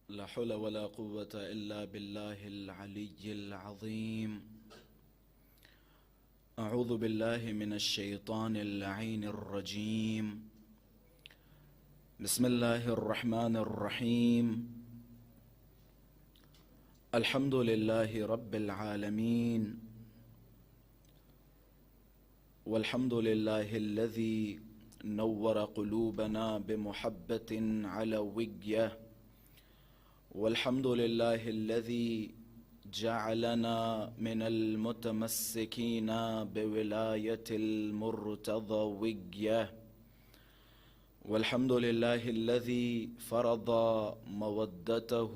لا حول ولا قوة إلا بالله العلي العظيم. أعوذ بالله من الشيطان اللعين الرجيم. بسم الله الرحمن الرحيم. الحمد لله رب العالمين، والحمد لله الذي نور قلوبنا بمحبة علوية، والحمد لله الذي جعلنا من المتمسكين بولاية المرتضوية، والحمد لله الذي فرض مودته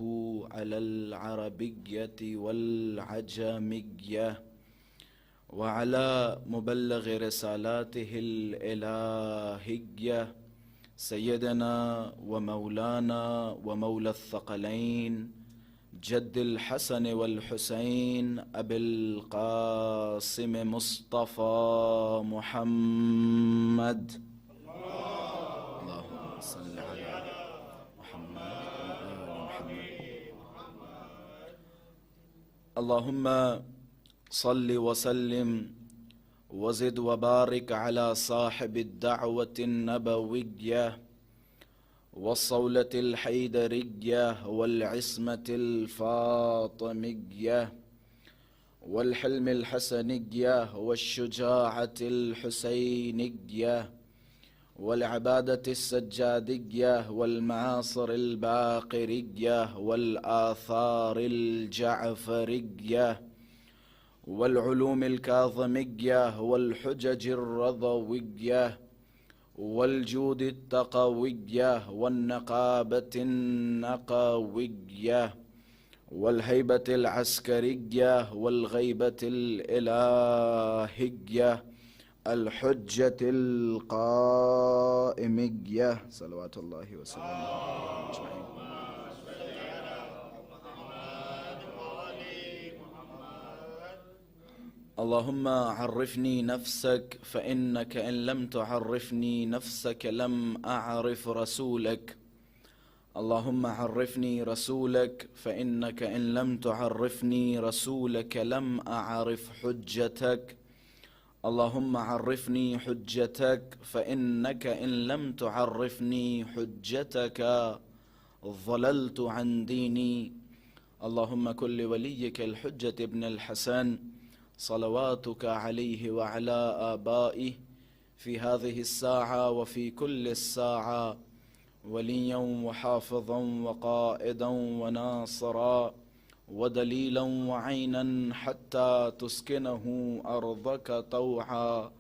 على العربية والعجمية وعلى مبلغ رسالاته الإلهية سيدنا ومولانا ومولى الثقلين جد الحسن والحسين أبي القاسم مصطفى محمد. اللهم صل على محمد وآل محمد. اللهم صل وسلم وزد وبارك على صاحب الدعوة النبوية والصولة الحيدرية والعصمة الفاطمية والحلم الحسنية والشجاعة الحسينية والعبادة السجادية والمعاصر الباقرية والآثار الجعفرية والعلوم الكاظمية والحجج الرضوية والجود التقوية والنقابة النقوية والهيبة العسكرية والغيبة الإلهية الحجة القائمية صلوات الله وسلامه عليه أجمعين. اللهم عرفني نفسك، فإنك إن لم تعرفني نفسك لم أعرف رسولك. اللهم عرفني رسولك، فإنك إن لم تعرفني رسولك لم أعرف حجتك. اللهم عرفني حجتك، فإنك إن لم تعرفني حجتك ضللت عن ديني. اللهم كن لوليك الحجة ابن الحسن صلواتك عليه وعلى آبائه في هذه الساعة وفي كل الساعة وليا وحافظا وقائدا وناصرا ودليلا وعينا حتى تسكنه أرضك طوعا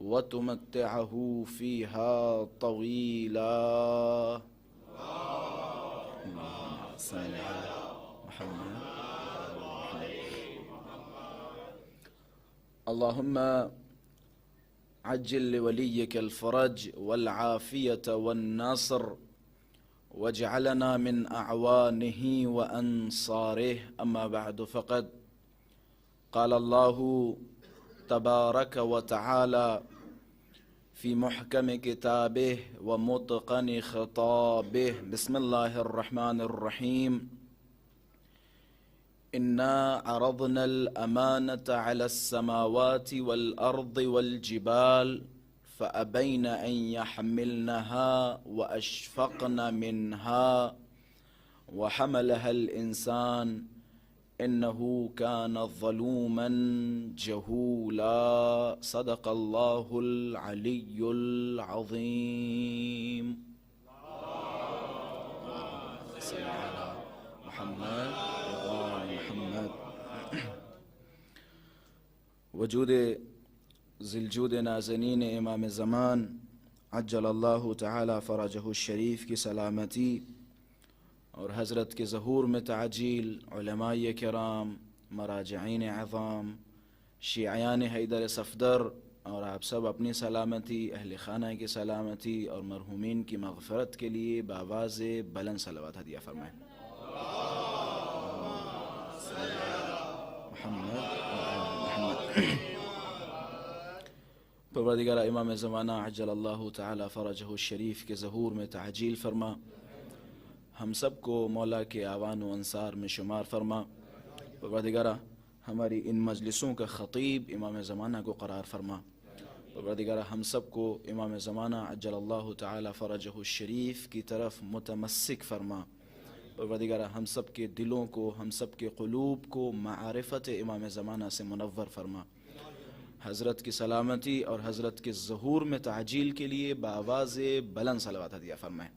وتمتعه فيها طويلا. اللهم صل على محمد. اللهم عجل لوليك الفرج والعافية والنصر واجعلنا من أعوانه وأنصاره. أما بعد، فقد قال الله تبارك وتعالى في محكم كتابه ومتقن خطابه: بسم الله الرحمن الرحيم. إنا عرضنا الأمانة على السماوات والأرض والجبال فأبين أن يحملنها وأشفقن منها وحملها الإنسان إنه كان ظلوما جهولا. صدق الله العلي العظيم. صل على محمد. وجود ذی الجود نازنین امام زمان عجل اللہ تعالی فرجہ الشریف کی سلامتی اور حضرت کے ظہور میں تعجیل، علماء کرام، مراجعین عظام، شیعیان حیدر صفدر اور آپ سب اپنی سلامتی، اہل خانہ کی سلامتی اور مرحومین کی مغفرت کے لیے بآواز بلند صلوات ہدیہ فرمائیں. پروردگار امام زمانہ عجل اللہ تعالی فرجہ الشریف کے ظہور میں تعجیل فرما. ہم سب کو مولا کے اعوان و انصار میں شمار فرما۔ پروردگارہ ہماری ان مجلسوں کا خطیب امام زمانہ کو قرار فرما۔ پروردگارہ ہم سب کو امام زمانہ عجل اللہ تعالی فرجہ الشریف کی طرف متمسک فرما۔ پروردگارہ ہم سب کے دلوں کو، ہم سب کے قلوب کو معرفت امام زمانہ سے منور فرما۔ حضرت کی سلامتی اور حضرت کے ظہور میں تعجیل کے لیے بآواز بلند صلوات ہدیہ فرمائیں۔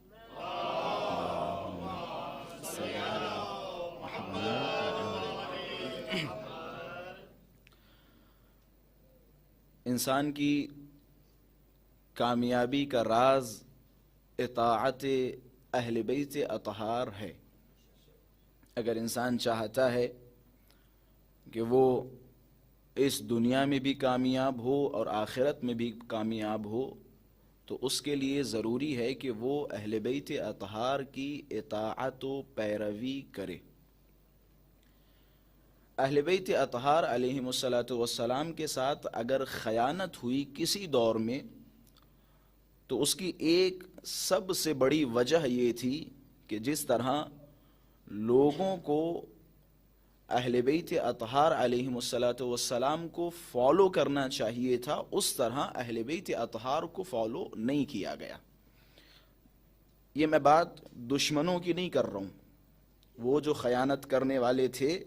انسان کی کامیابی کا راز اطاعت اہل بیت اطہار ہے۔ اگر انسان چاہتا ہے کہ وہ اس دنیا میں بھی کامیاب ہو اور آخرت میں بھی کامیاب ہو تو اس کے لیے ضروری ہے کہ وہ اہل بیت اطہار کی اطاعت و پیروی کرے۔ اہل بیت اطہار علیہم الصلاۃ والسلام کے ساتھ اگر خیانت ہوئی کسی دور میں تو اس کی ایک سب سے بڑی وجہ یہ تھی کہ جس طرح لوگوں کو اہل بیت اطہار علیہم الصلاۃ والسلام کو فالو کرنا چاہیے تھا، اس طرح اہل بیت اطہار کو فالو نہیں کیا گیا۔ یہ میں بات دشمنوں کی نہیں کر رہا ہوں، وہ جو خیانت کرنے والے تھے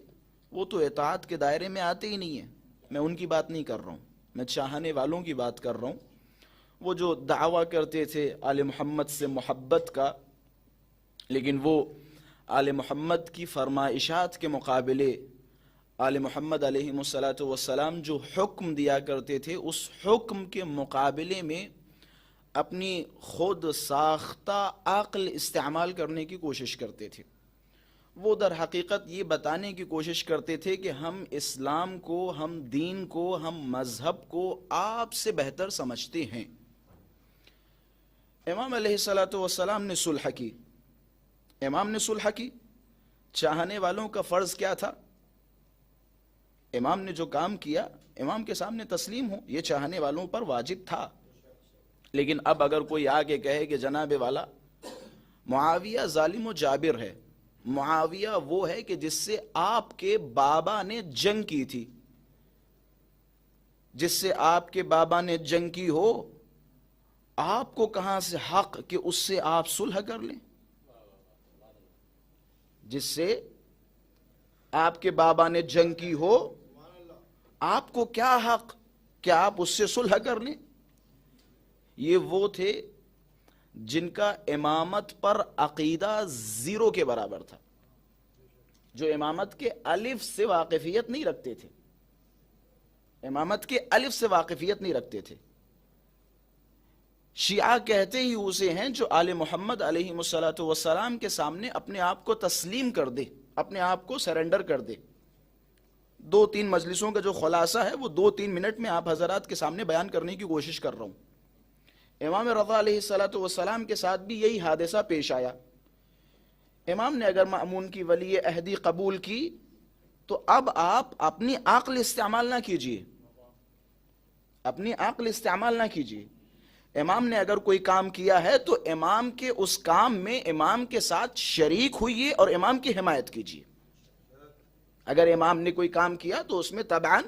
وہ تو اطاعت کے دائرے میں آتے ہی نہیں ہیں، میں ان کی بات نہیں کر رہا ہوں، میں چاہنے والوں کی بات کر رہا ہوں۔ وہ جو دعویٰ کرتے تھے آل محمد سے محبت کا، لیکن وہ آل محمد کی فرمائشات کے مقابلے آل محمد علیہم الصلاۃ والسلام جو حکم دیا کرتے تھے اس حکم کے مقابلے میں اپنی خود ساختہ عقل استعمال کرنے کی کوشش کرتے تھے۔ وہ در حقیقت یہ بتانے کی کوشش کرتے تھے کہ ہم اسلام کو، ہم دین کو، ہم مذہب کو آپ سے بہتر سمجھتے ہیں۔ امام علیہ الصلاۃ والسلام نے صلح کی، امام نے صلح کی، چاہنے والوں کا فرض کیا تھا؟ امام نے جو کام کیا امام کے سامنے تسلیم ہو، یہ چاہنے والوں پر واجب تھا۔ لیکن اب اگر کوئی آگے کہے کہ جناب والا معاویہ ظالم و جابر ہے، معاویہ وہ ہے کہ جس سے آپ کے بابا نے جنگ کی تھی، جس سے آپ کے بابا نے جنگ کی ہو، آپ کو کہاں سے حق کہ اس سے آپ صلح کر لیں؟ جس سے آپ کے بابا نے جنگ کی ہو، آپ کو کیا حق کہ آپ اس سے صلح کر لیں؟ یہ وہ تھے جن کا امامت پر عقیدہ زیرو کے برابر تھا، جو امامت کے الف سے واقفیت نہیں رکھتے تھے، امامت کے الف سے واقفیت نہیں رکھتے تھے۔ شیعہ کہتے ہی اسے ہیں جو آل محمد علیہ الصلاۃ والسلام کے سامنے اپنے آپ کو تسلیم کر دے، اپنے آپ کو سرنڈر کر دے۔ 2-3 مجلسوں کا جو خلاصہ ہے وہ 2-3 منٹ میں آپ حضرات کے سامنے بیان کرنے کی کوشش کر رہا ہوں۔ امام رضا علیہ الصلاۃ والسلام کے ساتھ بھی یہی حادثہ پیش آیا۔ امام نے اگر مأمون کی ولی عہدی قبول کی تو اب آپ اپنی عقل استعمال نہ کیجیے، اپنی عقل استعمال نہ کیجیے۔ امام نے اگر کوئی کام کیا ہے تو امام کے اس کام میں امام کے ساتھ شریک ہوئیے اور امام کی حمایت کیجیے۔ اگر امام نے کوئی کام کیا تو اس میں طبعاً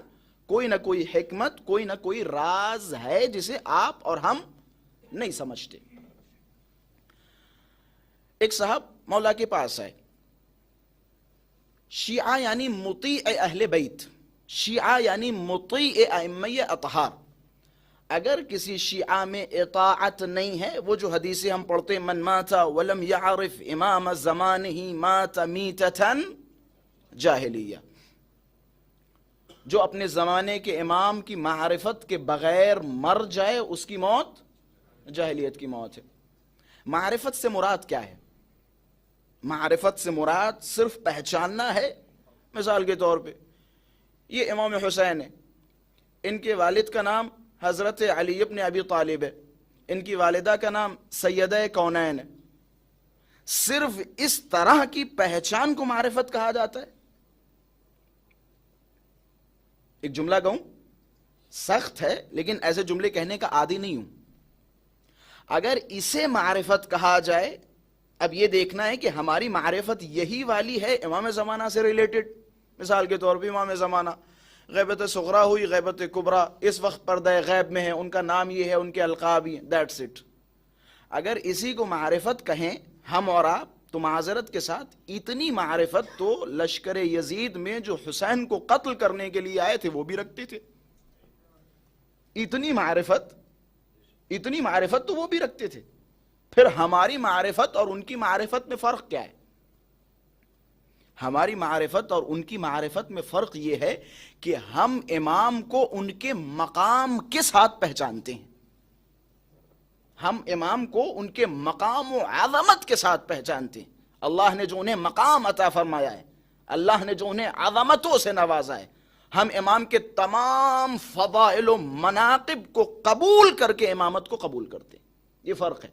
کوئی نہ کوئی حکمت، کوئی نہ کوئی راز ہے جسے آپ اور ہم نہیں سمجھتے۔ ایک صاحب مولا کے پاس آئے، شیعہ یعنی مطیع اہل بیت، شیعہ یعنی مطیع ائمہ اطہار۔ اگر کسی شیعہ میں اطاعت نہیں ہے، وہ جو حدیثیں ہم پڑھتے من مات ولم یعرف امام زمانہ مات میتۃ جاہلیہ، جو اپنے زمانے کے امام کی معرفت کے بغیر مر جائے اس کی موت جاہلیت کی موت ہے۔ معرفت سے مراد کیا ہے؟ معرفت سے مراد صرف پہچاننا ہے۔ مثال کے طور پہ یہ امام حسین ہے، ان کے والد کا نام حضرت علی ابن ابی طالب ہے، ان کی والدہ کا نام سیدہ کونین ہے۔ صرف اس طرح کی پہچان کو معرفت کہا جاتا ہے؟ ایک جملہ کہوں، سخت ہے لیکن ایسے جملے کہنے کا عادی نہیں ہوں۔ اگر اسے معرفت کہا جائے اب یہ دیکھنا ہے کہ ہماری معرفت یہی والی ہے امام زمانہ سے ریلیٹڈ. مثال کے طور پہ امام زمانہ غیبت صغرا ہوئی، غیبت کبرا، اس وقت پردہ غیب میں ہے، ان کا نام یہ ہے، ان کے القاب یہ، دیٹس اٹ. اگر اسی کو معرفت کہیں ہم اور آپ تو معذرت کے ساتھ اتنی معرفت تو لشکر یزید میں جو حسین کو قتل کرنے کے لیے آئے تھے وہ بھی رکھتے تھے. اتنی معرفت تو وہ بھی رکھتے تھے. پھر ہماری معرفت اور ان کی معرفت میں فرق کیا ہے؟ ہماری معرفت اور ان کی معرفت میں فرق یہ ہے کہ ہم امام کو ان کے مقام کے ساتھ پہچانتے ہیں. ہم امام کو ان کے مقام و عظمت کے ساتھ پہچانتے ہیں. اللہ نے جو انہیں مقام عطا فرمایا ہے، اللہ نے جو انہیں عظمتوں سے نوازا ہے، ہم امام کے تمام فضائل و مناقب کو قبول کر کے امامت کو قبول کرتے ہیں. یہ فرق ہے.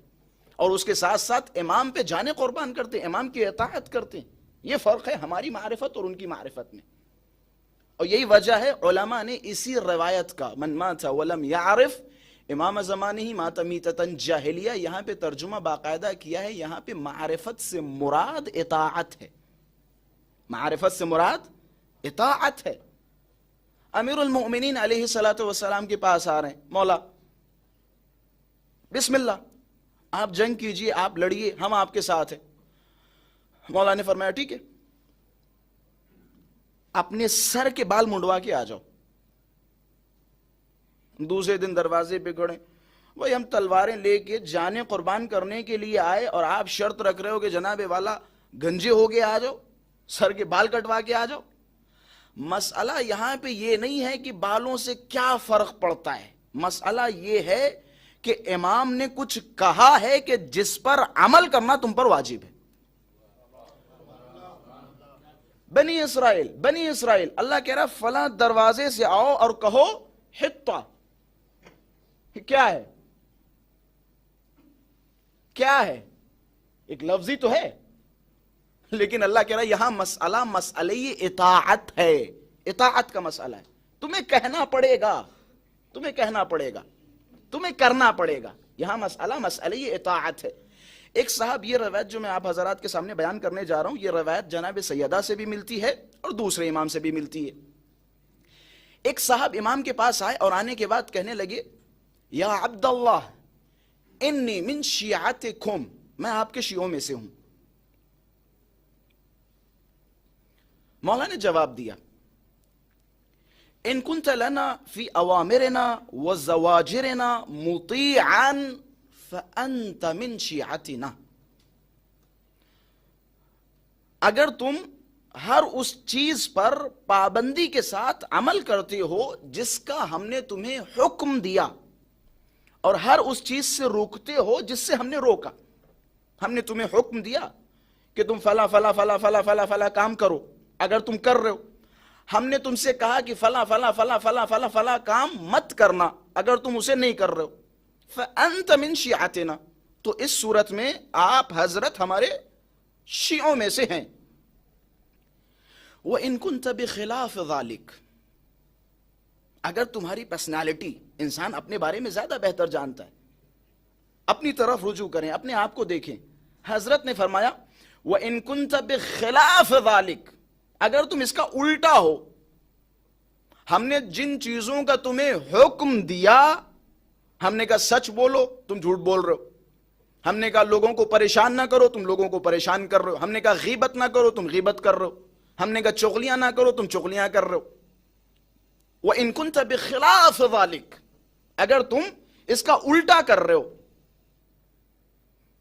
اور اس کے ساتھ ساتھ امام پہ جانے قربان کرتے ہیں، امام کی اطاعت کرتے ہیں. یہ فرق ہے ہماری معرفت اور ان کی معرفت میں. اور یہی وجہ ہے علماء نے اسی روایت کا من مات ولم یعرف امام زمانہ مات میتۃ جاہلیہ یہاں پہ ترجمہ باقاعدہ کیا ہے. یہاں پہ معرفت سے مراد اطاعت ہے. معرفت سے مراد اطاعت ہے. امیر المؤمنین علیہ الصلوۃ والسلام کے پاس آ رہے ہیں، مولا بسم اللہ آپ جنگ کیجئے، آپ لڑیے، ہم آپ کے ساتھ ہیں. مولا نے فرمایا ٹھیک ہے، اپنے سر کے بال منڈوا کے آ جاؤ. دوسرے دن دروازے پہ کھڑے، وہی ہم تلواریں لے کے جانے قربان کرنے کے لیے آئے اور آپ شرط رکھ رہے ہو کہ جناب والا گنجے ہو کے آ جاؤ، سر کے بال کٹوا کے آ جاؤ. مسئلہ یہاں پہ یہ نہیں ہے کہ بالوں سے کیا فرق پڑتا ہے. مسئلہ یہ ہے کہ امام نے کچھ کہا ہے کہ جس پر عمل کرنا تم پر واجب ہے. بنی اسرائیل اللہ کہہ رہا فلاں دروازے سے آؤ اور کہو حطہ. کیا ہے ایک لفظی تو ہے، لیکن اللہ کہہ رہا یہاں مسئلہ اطاعت ہے. اطاعت کا مسئلہ ہے. تمہیں کہنا پڑے گا، تمہیں کرنا پڑے گا. یہاں مسئلہ اطاعت ہے. ایک صاحب، یہ روایت جو میں آپ حضرات کے سامنے بیان کرنے جا رہا ہوں، یہ روایت جناب سیدہ سے بھی ملتی ہے اور دوسرے امام سے بھی ملتی ہے. ایک صاحب امام کے پاس آئے اور آنے کے بعد کہنے لگے یا عبداللہ انی من شیعتکم، میں آپ کے شیعوں میں سے ہوں. مولا نے جواب دیا ان کنت لنا فی اوامرنا وزواجرنا مطیعا فانت من شیعتنا. اگر تم ہر اس چیز پر پابندی کے ساتھ عمل کرتے ہو جس کا ہم نے تمہیں حکم دیا، اور ہر اس چیز سے روکتے ہو جس سے ہم نے روکا. ہم نے تمہیں حکم دیا کہ تم فلا فلا فلا فلا فلا فلا کام کرو، اگر تم کر رہے ہو. ہم نے تم سے کہا کہ فلا فلا فلا فلا فلا فلا کام مت کرنا، اگر تم اسے نہیں کر رہے ہو فأنت من شیعتنا، تو اس صورت میں آپ حضرت ہمارے شیعوں میں سے ہیں. وَإِن كُنْتَ بِخِلَافِ ذَلِكَ، اگر تمہاری پرسنالٹی، انسان اپنے بارے میں زیادہ بہتر جانتا ہے، اپنی طرف رجوع کریں، اپنے آپ کو دیکھیں. حضرت نے فرمایا وَإِن كُنْتَ بِخِلَافِ ذَلِكَ، اگر تم اس کا الٹا ہو، ہم نے جن چیزوں کا تمہیں حکم دیا، ہم نے کہا سچ بولو، تم جھوٹ بول رہے ہو. ہم نے کہا لوگوں کو پریشان نہ کرو، تم لوگوں کو پریشان کر رہے ہو. ہم نے کہا غیبت نہ کرو، تم غیبت کر رہے ہو. ہم نے کہا چغلیاں نہ کرو، تم چغلیاں کر رہے ہو. وَإِن كُنْتَ بِخِلَافِ ذَلِكَ، اگر تم اس کا الٹا کر رہے ہو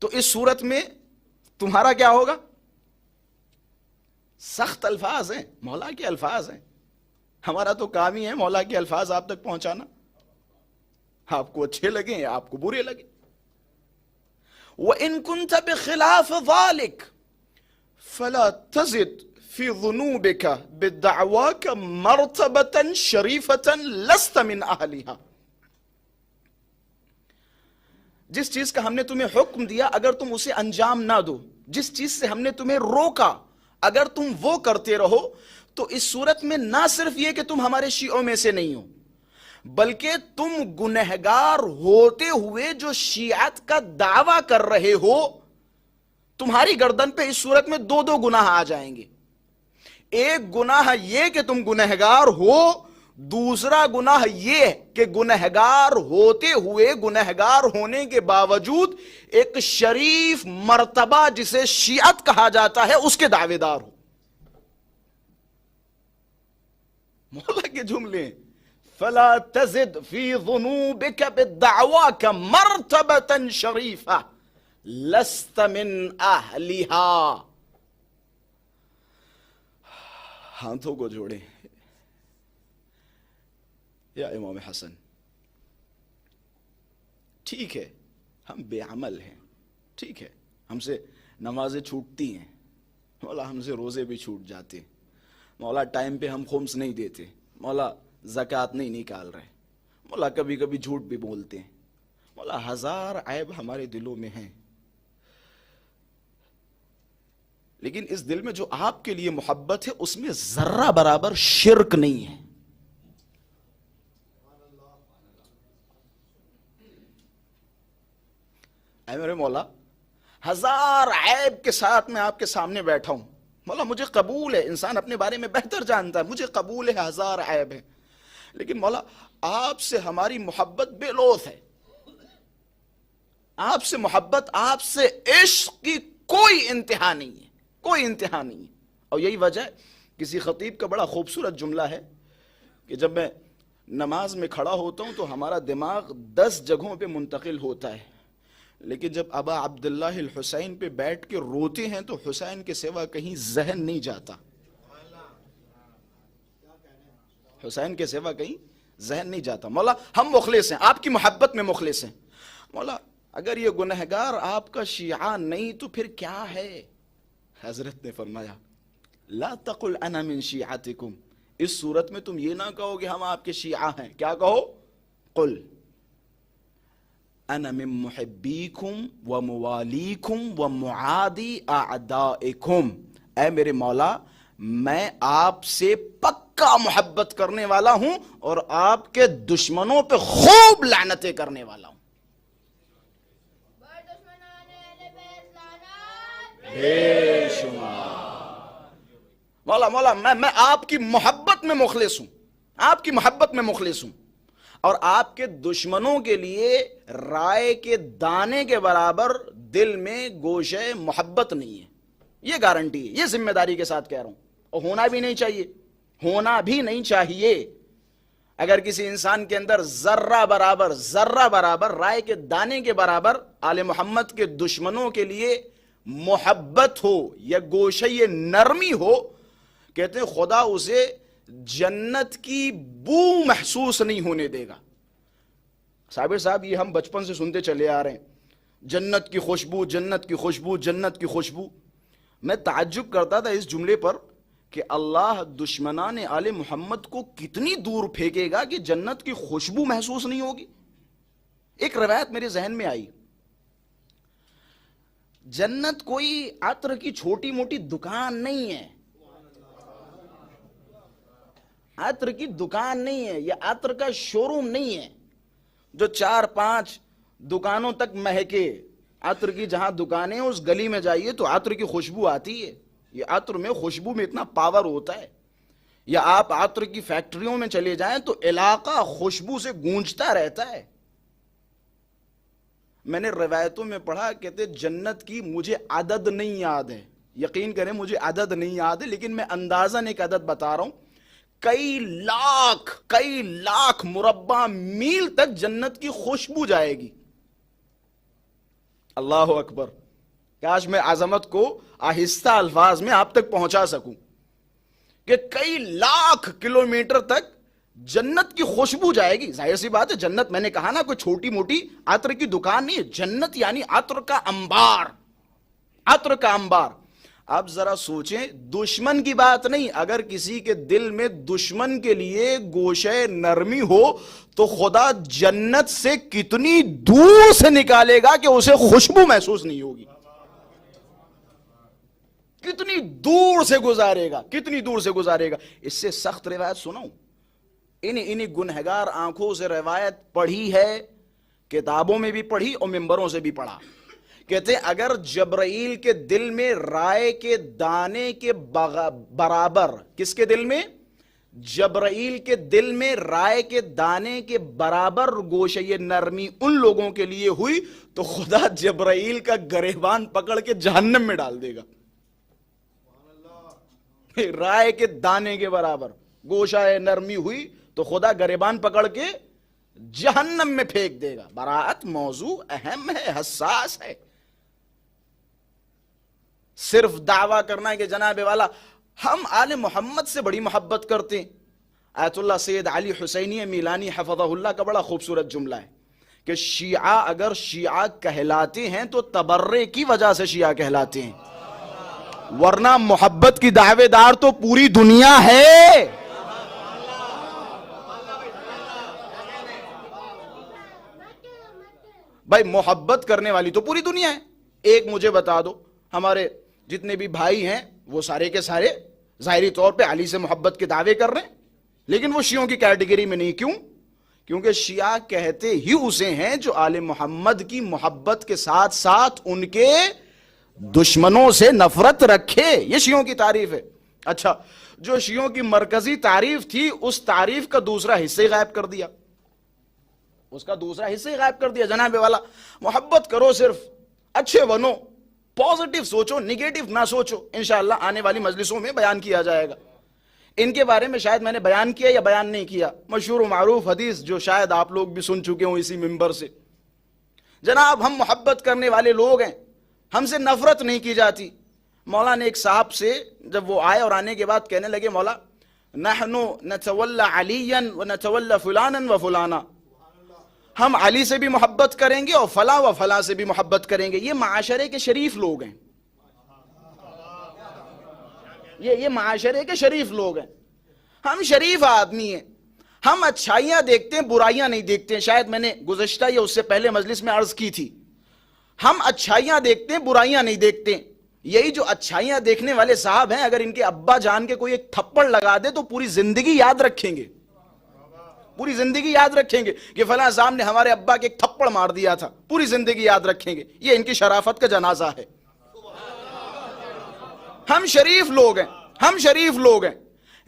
تو اس صورت میں تمہارا کیا ہوگا؟ سخت الفاظ ہیں، مولا کے الفاظ ہیں. ہمارا تو کام ہی ہے مولا کے الفاظ آپ تک پہنچانا، آپ کو اچھے لگیں یا آپ کو برے لگیں. وَإِن كُنْتَ بِخِلَافِ ذَلِكَ فَلَا تَزِدْ فِي ذُنُوبِكَ بِدَعْوَاكَ مَرْتَبَةً شَرِيفَةً لَسْتَ مِنْ أَهْلِهَا. جس چیز کا ہم نے تمہیں حکم دیا اگر تم اسے انجام نہ دو، جس چیز سے ہم نے تمہیں روکا اگر تم وہ کرتے رہو، تو اس صورت میں نہ صرف یہ کہ تم ہمارے شیعوں میں سے نہیں ہو، بلکہ تم گنہگار ہوتے ہوئے جو شیعت کا دعویٰ کر رہے ہو تمہاری گردن پہ اس صورت میں دو دو گناہ آ جائیں گے. ایک گناہ یہ کہ تم گنہگار ہو، دوسرا گناہ یہ کہ گنہگار ہوتے ہوئے، گنہگار ہونے کے باوجود ایک شریف مرتبہ جسے شیعت کہا جاتا ہے اس کے دعوے دار ہو. مولا کے جملے فلا تزد فی ذنوبک بدعواک مرتبۃ شریفہ لست من اہلہا. ہاتھوں کو جوڑیں. یا امام حسن، ٹھیک ہے ہم بے عمل ہیں، ٹھیک ہے ہم سے نمازیں چھوٹتی ہیں، مولا ہم سے روزے بھی چھوٹ جاتے، مولا ٹائم پہ ہم خمس نہیں دیتے، مولا زکوٰۃ نہیں نکال رہے، مولا کبھی کبھی جھوٹ بھی بولتے ہیں، مولا ہزار عیب ہمارے دلوں میں ہیں، لیکن اس دل میں جو آپ کے لیے محبت ہے اس میں ذرہ برابر شرک نہیں ہے. اے میرے مولا، ہزار عیب کے ساتھ میں آپ کے سامنے بیٹھا ہوں، مولا مجھے قبول ہے، انسان اپنے بارے میں بہتر جانتا ہے، مجھے قبول ہے ہزار عیب ہے، لیکن مولا آپ سے ہماری محبت بے لوث ہے، آپ سے محبت، آپ سے عشق کی کوئی انتہا نہیں ہے، کوئی انتہا نہیں ہے. اور یہی وجہ ہے، کسی خطیب کا بڑا خوبصورت جملہ ہے کہ جب میں نماز میں کھڑا ہوتا ہوں تو ہمارا دماغ 10 جگہوں پہ منتقل ہوتا ہے، لیکن جب ابا عبداللہ الحسین پہ بیٹھ کے روتے ہیں تو حسین کے سوا کہیں ذہن نہیں جاتا، حسین کے سوا کہیں ذہن نہیں جاتا. مولا ہم مخلص ہیں، آپ کی محبت میں مخلص ہیں. مولا اگر یہ گنہگار آپ کا شیعہ نہیں تو پھر کیا ہے؟ حضرت نے فرمایا لا تقل انا من شیعتکم، اس صورت میں تم یہ نہ کہو کہ ہم آپ کے شیعہ ہیں. کیا کہو؟ قل انا من محبیکم و موالیکم و معادی اعدائکم. اے میرے مولا میں آپ سے پکا محبت کرنے والا ہوں اور آپ کے دشمنوں پہ خوب لعنتیں کرنے والا ہوں. بے شمار. مولا میں آپ کی محبت میں مخلص ہوں، آپ کی محبت میں مخلص ہوں، اور آپ کے دشمنوں کے لیے رائے کے دانے کے برابر دل میں گوشے محبت نہیں ہے. یہ گارنٹی ہے، یہ ذمہ داری کے ساتھ کہہ رہا ہوں، اور ہونا بھی نہیں چاہیے، ہونا بھی نہیں چاہیے. اگر کسی انسان کے اندر ذرہ برابر رائے کے دانے کے برابر آل محمد کے دشمنوں کے لیے محبت ہو یا گوشے نرمی ہو، کہتے ہیں خدا اسے جنت کی بو محسوس نہیں ہونے دے گا. صابر صاحب یہ ہم بچپن سے سنتے چلے آ رہے ہیں، جنت کی خوشبو، جنت کی خوشبو، جنت کی خوشبو. میں تعجب کرتا تھا اس جملے پر کہ اللہ دشمنان آل محمد کو کتنی دور پھینکے گا کہ جنت کی خوشبو محسوس نہیں ہوگی. ایک روایت میرے ذہن میں آئی، جنت کوئی عطر کی چھوٹی موٹی دکان نہیں ہے، عطر کی دکان نہیں ہے، یہ عطر کا شوروم نہیں ہے جو 4-5 دکانوں تک مہکے. عطر کی جہاں دکانیں اس گلی میں جائیے تو عطر کی خوشبو آتی ہے. یہ عطر میں خوشبو میں اتنا پاور ہوتا ہے. یا آپ عطر کی فیکٹریوں میں چلے جائیں تو علاقہ خوشبو سے گونجتا رہتا ہے. میں نے روایتوں میں پڑھا، کہتے جنت کی مجھے عدد نہیں یاد ہے، یقین کریں مجھے عدد نہیں یاد ہے، لیکن میں اندازاً ایک عدد بتا رہا ہوں، کئی لاکھ مربع میل تک جنت کی خوشبو جائے گی. اللہ اکبر. کاش میں عظمت کو آہستہ الفاظ میں آپ تک پہنچا سکوں کہ کئی لاکھ کلومیٹر تک جنت کی خوشبو جائے گی. ظاہر سی بات ہے، جنت میں نے کہا نا کوئی چھوٹی موٹی عطر کی دکان نہیں ہے، جنت یعنی عطر کا انبار، عطر کا انبار. اب ذرا سوچیں، دشمن کی بات نہیں، اگر کسی کے دل میں دشمن کے لیے گوشے نرمی ہو تو خدا جنت سے کتنی دور سے نکالے گا کہ اسے خوشبو محسوس نہیں ہوگی، کتنی دور سے گزارے گا، کتنی دور سے گزارے گا. اس سے سخت روایت سناؤں، انہی گنہگار آنکھوں سے روایت پڑھی ہے، کتابوں میں بھی پڑھی اور ممبروں سے بھی پڑھا، کہتے ہیں اگر جبرائیل کے دل میں رائے کے دانے کے برابر، کس کے دل میں؟ جبرائیل کے دل میں رائے کے دانے کے برابر گوشہ نرمی ان لوگوں کے لیے ہوئی تو خدا جبرائیل کا گریبان پکڑ کے جہنم میں ڈال دے گا. رائے کے دانے کے برابر گوشہ نرمی ہوئی تو خدا گریبان پکڑ کے جہنم میں پھینک دے گا. براءت موضوع اہم ہے، حساس ہے. صرف دعویٰ کرنا ہے کہ جناب والا ہم آل محمد سے بڑی محبت کرتے ہیں. آیت اللہ سید علی حسینی میلانی حفظہ اللہ کا بڑا خوبصورت جملہ ہے کہ شیعہ اگر شیعہ کہلاتے ہیں تو تبرے کی وجہ سے شیعہ کہلاتے ہیں، ورنہ محبت کی دعوے دار تو پوری دنیا ہے. بھائی محبت کرنے والی تو پوری دنیا ہے. ایک مجھے بتا دو، ہمارے جتنے بھی بھائی ہیں وہ سارے کے سارے ظاہری طور پہ علی سے محبت کے دعوے کر رہے ہیں، لیکن وہ شیعوں کی کیٹیگری میں نہیں. کیوں؟ کیونکہ شیعہ کہتے ہی اسے ہیں جو آل محمد کی محبت کے ساتھ ساتھ ان کے دشمنوں سے نفرت رکھے. یہ شیعوں کی تعریف ہے. اچھا، جو شیعوں کی مرکزی تعریف تھی اس تعریف کا دوسرا حصہ غائب کر دیا. اس کا دوسرا حصہ غائب کر دیا. جناب والا محبت کرو، صرف اچھے بنو، پازیٹیو سوچو، نیگیٹو نہ سوچو. انشاءاللہ آنے والی مجلسوں میں بیان کیا جائے گا. ان کے بارے میں شاید میں نے بیان کیا یا بیان نہیں کیا، مشہور و معروف حدیث جو شاید آپ لوگ بھی سن چکے ہوں اسی منبر سے. جناب ہم محبت کرنے والے لوگ ہیں، ہم سے نفرت نہیں کی جاتی. مولا نے ایک صاحب سے جب وہ آئے اور آنے کے بعد کہنے لگے مولا نحن نتولی علیا ونتولی فلانا و فلانا، ہم علی سے بھی محبت کریں گے اور فلاں و فلاں سے بھی محبت کریں گے. یہ معاشرے کے شریف لوگ ہیں، یہ معاشرے کے شریف لوگ ہیں. ہم شریف آدمی ہیں، ہم اچھائیاں دیکھتے ہیں، برائیاں نہیں دیکھتے ہیں. شاید میں نے گزشتہ یا اس سے پہلے مجلس میں عرض کی تھی، ہم اچھائیاں دیکھتے ہیں، برائیاں نہیں دیکھتے. یہی جو اچھائیاں دیکھنے والے صاحب ہیں، اگر ان کے ابا جان کے کوئی ایک تھپڑ لگا دے تو پوری زندگی یاد رکھیں گے، پوری زندگی یاد رکھیں گے کہ فلاں صاحب نے ہمارے ابا کے ایک تھپڑ مار دیا تھا. پوری زندگی یاد رکھیں گے. یہ ان کی شرافت کا جنازہ ہے. ہم شریف لوگ ہیں، ہم شریف لوگ ہیں.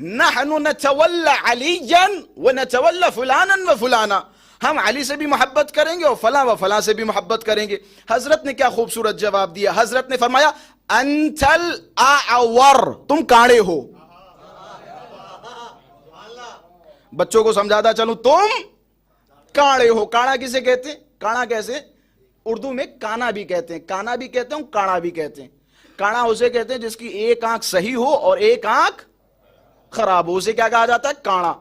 نحن نتولی علیا ونتولی فلانا و فلانا، ہم علی سے بھی محبت کریں گے اور فلاں و فلاں سے بھی محبت کریں گے. حضرت نے کیا خوبصورت جواب دیا. حضرت نے فرمایا انت الاعور، تم کاڑے ہو. بچوں کو سمجھاتا چلوں، تم کاڑے ہو. کاڑا کسے کہتے ہیں؟ کاڑا کیسے؟ اردو میں کانا بھی کہتے ہیں، کانا بھی کہتے ہیں، کاڑا بھی کہتے ہیں. کانا اسے کہتے ہیں جس کی ایک آنکھ صحیح ہو اور ایک آنکھ خراب ہو، اسے کیا کہا جاتا ہے؟ کانا.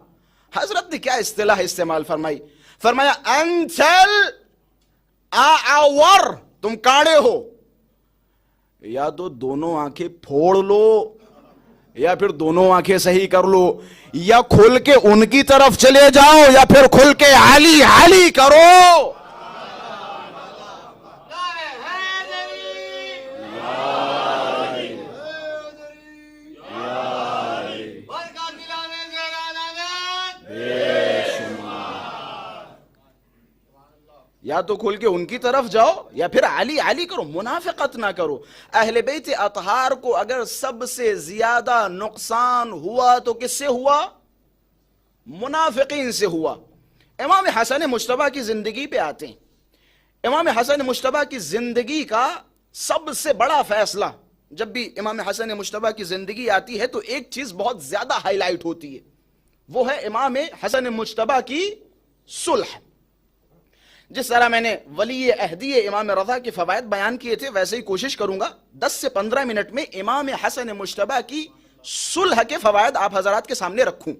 حضرت نے کیا اصطلاح استعمال فرمائی؟ فرمایا انتل اعور، تم کاڑے ہو. یا تو دونوں آنکھیں پھوڑ لو یا پھر دونوں آنکھیں صحیح کر لو، یا کھل کے ان کی طرف چلے جاؤ یا پھر کھل کے علی علی کرو. یا تو کھل کے ان کی طرف جاؤ یا پھر علی علی کرو، منافقت نہ کرو. اہل بیت اطہار کو اگر سب سے زیادہ نقصان ہوا تو کس سے ہوا؟ منافقین سے ہوا. امام حسن مجتبیٰ کی زندگی پہ آتے ہیں. امام حسن مجتبیٰ کی زندگی کا سب سے بڑا فیصلہ، جب بھی امام حسن مجتبیٰ کی زندگی آتی ہے تو ایک چیز بہت زیادہ ہائی لائٹ ہوتی ہے، وہ ہے امام حسن مجتبیٰ کی صلح. جس طرح میں نے ولی عہدی امام رضا کے فوائد بیان کیے تھے ویسے ہی کوشش کروں گا 10 سے 15 منٹ میں امام حسن مجتبیٰ کی صلح کے فوائد آپ حضرات کے سامنے رکھوں.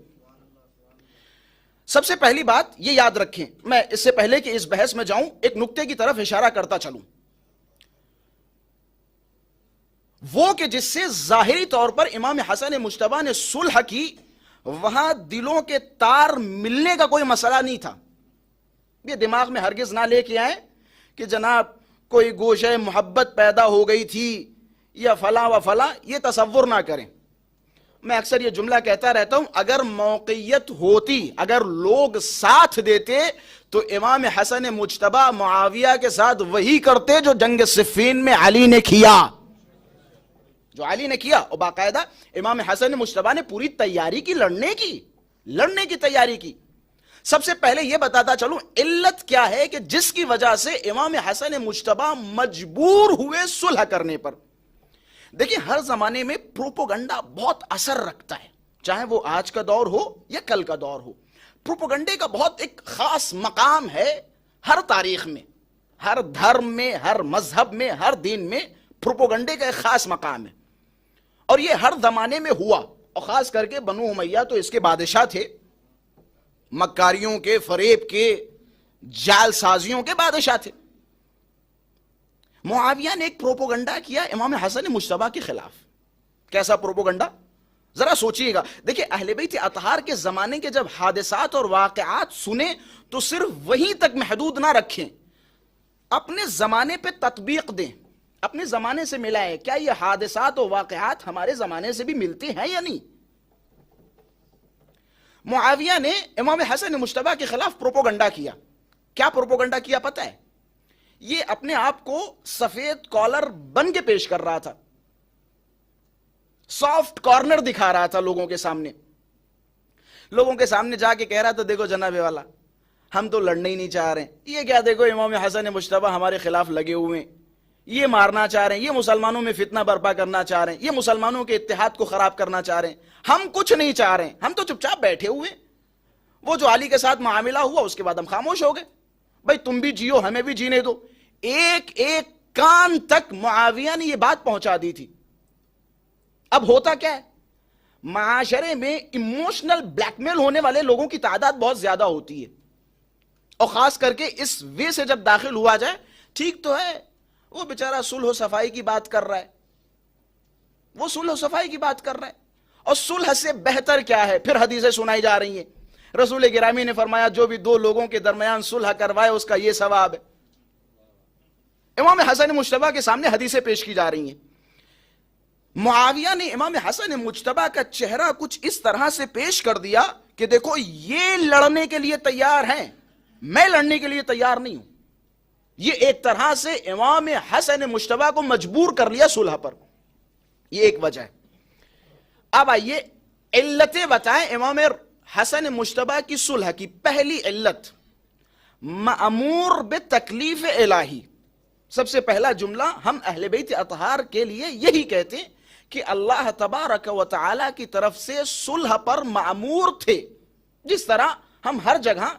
سب سے پہلی بات یہ یاد رکھیں، میں اس سے پہلے کہ اس بحث میں جاؤں ایک نکتے کی طرف اشارہ کرتا چلوں، وہ کہ جس سے ظاہری طور پر امام حسن مجتبیٰ نے صلح کی، وہاں دلوں کے تار ملنے کا کوئی مسئلہ نہیں تھا. یہ دماغ میں ہرگز نہ لے کے آئیں کہ جناب کوئی گوشہ محبت پیدا ہو گئی تھی یا فلاں و فلاں، یہ تصور نہ کریں. میں اکثر یہ جملہ کہتا رہتا ہوں، اگر موقعیت ہوتی، اگر لوگ ساتھ دیتے تو امام حسن مجتبی معاویہ کے ساتھ وہی کرتے جو جنگ صفین میں علی نے کیا، جو علی نے کیا. اور باقاعدہ امام حسن مجتبی نے پوری تیاری کی، لڑنے کی تیاری کی. سب سے پہلے یہ بتاتا چلوں علت کیا ہے کہ جس کی وجہ سے امام حسن مجتبی مجبور ہوئے صلح کرنے پر. دیکھیں ہر زمانے میں پروپوگنڈا بہت اثر رکھتا ہے، چاہے وہ آج کا دور ہو یا کل کا دور ہو. پروپوگنڈے کا بہت ایک خاص مقام ہے ہر تاریخ میں، ہر دھرم میں، ہر مذہب میں، ہر دین میں پروپوگنڈے کا ایک خاص مقام ہے. اور یہ ہر زمانے میں ہوا، اور خاص کر کے بنو امیہ تو اس کے بادشاہ تھے، مکاریوں کے، فریب کے، جال سازیوں کے بادشاہ تھے. معاویہ نے ایک پروپوگنڈا کیا امام حسن مجتبی کے خلاف. کیسا پروپوگنڈا؟ ذرا سوچئے گا. دیکھیں اہل بیت اطہار کے زمانے کے جب حادثات اور واقعات سنیں تو صرف وہیں تک محدود نہ رکھیں، اپنے زمانے پہ تطبیق دیں، اپنے زمانے سے ملائیں. کیا یہ حادثات اور واقعات ہمارے زمانے سے بھی ملتے ہیں یا نہیں؟ معاویہ نے امام حسن مجتبی کے خلاف پروپوگنڈا کیا. کیا پروپوگنڈا کیا پتہ ہے؟ یہ اپنے آپ کو سفید کالر بن کے پیش کر رہا تھا، سافٹ کارنر دکھا رہا تھا لوگوں کے سامنے. لوگوں کے سامنے جا کے کہہ رہا تھا دیکھو جناب والا، ہم تو لڑنے ہی نہیں چاہ رہے ہیں، یہ کیا دیکھو امام حسن مجتبی ہمارے خلاف لگے ہوئے ہیں، یہ مارنا چاہ رہے ہیں، یہ مسلمانوں میں فتنہ برپا کرنا چاہ رہے ہیں، یہ مسلمانوں کے اتحاد کو خراب کرنا چاہ رہے ہیں. ہم کچھ نہیں چاہ رہے ہیں، ہم تو چپ چاپ بیٹھے ہوئے ہیں. وہ جو علی کے ساتھ معاملہ ہوا اس کے بعد ہم خاموش ہو گئے. بھائی تم بھی جیو، ہمیں بھی جینے دو. ایک ایک کان تک معاویہ نے یہ بات پہنچا دی تھی. اب ہوتا کیا ہے، معاشرے میں ایموشنل بلیک میل ہونے والے لوگوں کی تعداد بہت زیادہ ہوتی ہے، اور خاص کر کے اس وے سے جب داخل ہوا جائے، ٹھیک تو ہے وہ بیچارہ صلح و صفائی کی بات کر رہا ہے، وہ صلح و صفائی کی بات کر رہا ہے، اور صلح سے بہتر کیا ہے؟ پھر حدیثیں سنائی جا رہی ہیں. رسول گرامی نے فرمایا جو بھی دو لوگوں کے درمیان صلح کروائے اس کا یہ ثواب ہے. امام حسن مجتبی کے سامنے حدیثیں پیش کی جا رہی ہیں. معاویہ نے امام حسن مجتبی کا چہرہ کچھ اس طرح سے پیش کر دیا کہ دیکھو یہ لڑنے کے لیے تیار ہیں، میں لڑنے کے لیے تیار نہیں ہوں. یہ ایک طرح سے امام حسن مجتبی کو مجبور کر لیا صلح پر. یہ ایک وجہ ہے. اب آئیے علتیں بتائیں امام حسن مجتبی کی صلح کی. پہلی علت مأمور بتکلیف الہی. سب سے پہلا جملہ ہم اہل بیت اطہار کے لیے یہی کہتے ہیں کہ اللہ تبارک و تعالی کی طرف سے صلح پر مأمور تھے، جس طرح ہم ہر جگہ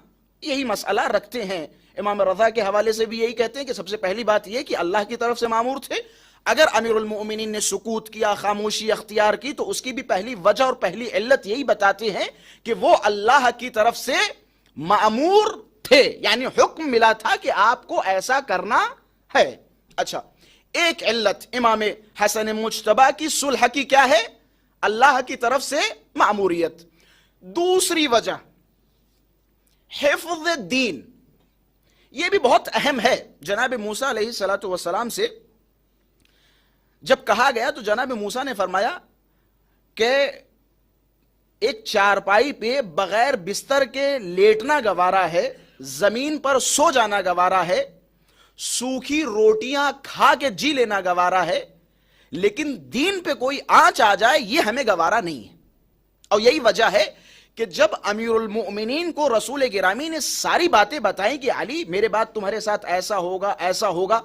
یہی مسئلہ رکھتے ہیں. امام رضا کے حوالے سے بھی یہی کہتے ہیں کہ سب سے پہلی بات یہ کہ اللہ کی طرف سے مأمور تھے. اگر امیر المؤمنین نے سکوت کیا، خاموشی اختیار کی، تو اس کی بھی پہلی وجہ اور پہلی علت یہی بتاتے ہیں کہ وہ اللہ کی طرف سے مأمور تھے، یعنی حکم ملا تھا کہ آپ کو ایسا کرنا ہے. اچھا، ایک علت امام حسن مجتبی کی صلح کی کیا ہے؟ اللہ کی طرف سے مأموریت. دوسری وجہ حفظ دین. یہ بھی بہت اہم ہے. جناب موسیٰ علیہ السلام سے جب کہا گیا تو جناب موسیٰ نے فرمایا کہ ایک چارپائی پہ بغیر بستر کے لیٹنا گوارا ہے، زمین پر سو جانا گوارا ہے، سوکھی روٹیاں کھا کے جی لینا گوارا ہے، لیکن دین پہ کوئی آنچ آ جائے یہ ہمیں گوارا نہیں ہے. اور یہی وجہ ہے کہ جب امیر المؤمنین کو رسول گرامی نے ساری باتیں بتائیں کہ علی میرے بعد تمہارے ساتھ ایسا ہوگا ایسا ہوگا،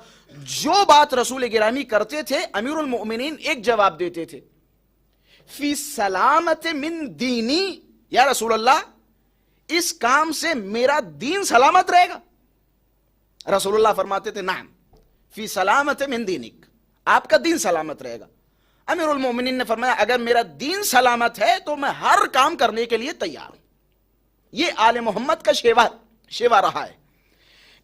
جو بات رسول گرامی کرتے تھے امیر المؤمنین ایک جواب دیتے تھے، فی سلامت من دینی، یا رسول اللہ اس کام سے میرا دین سلامت رہے گا. رسول اللہ فرماتے تھے نعم فی سلامت من دینک، آپ کا دین سلامت رہے گا. امیر المومنین نے فرمایا اگر میرا دین سلامت ہے تو میں ہر کام کرنے کے لیے تیار ہوں. یہ آل محمد کا شیوا رہا ہے.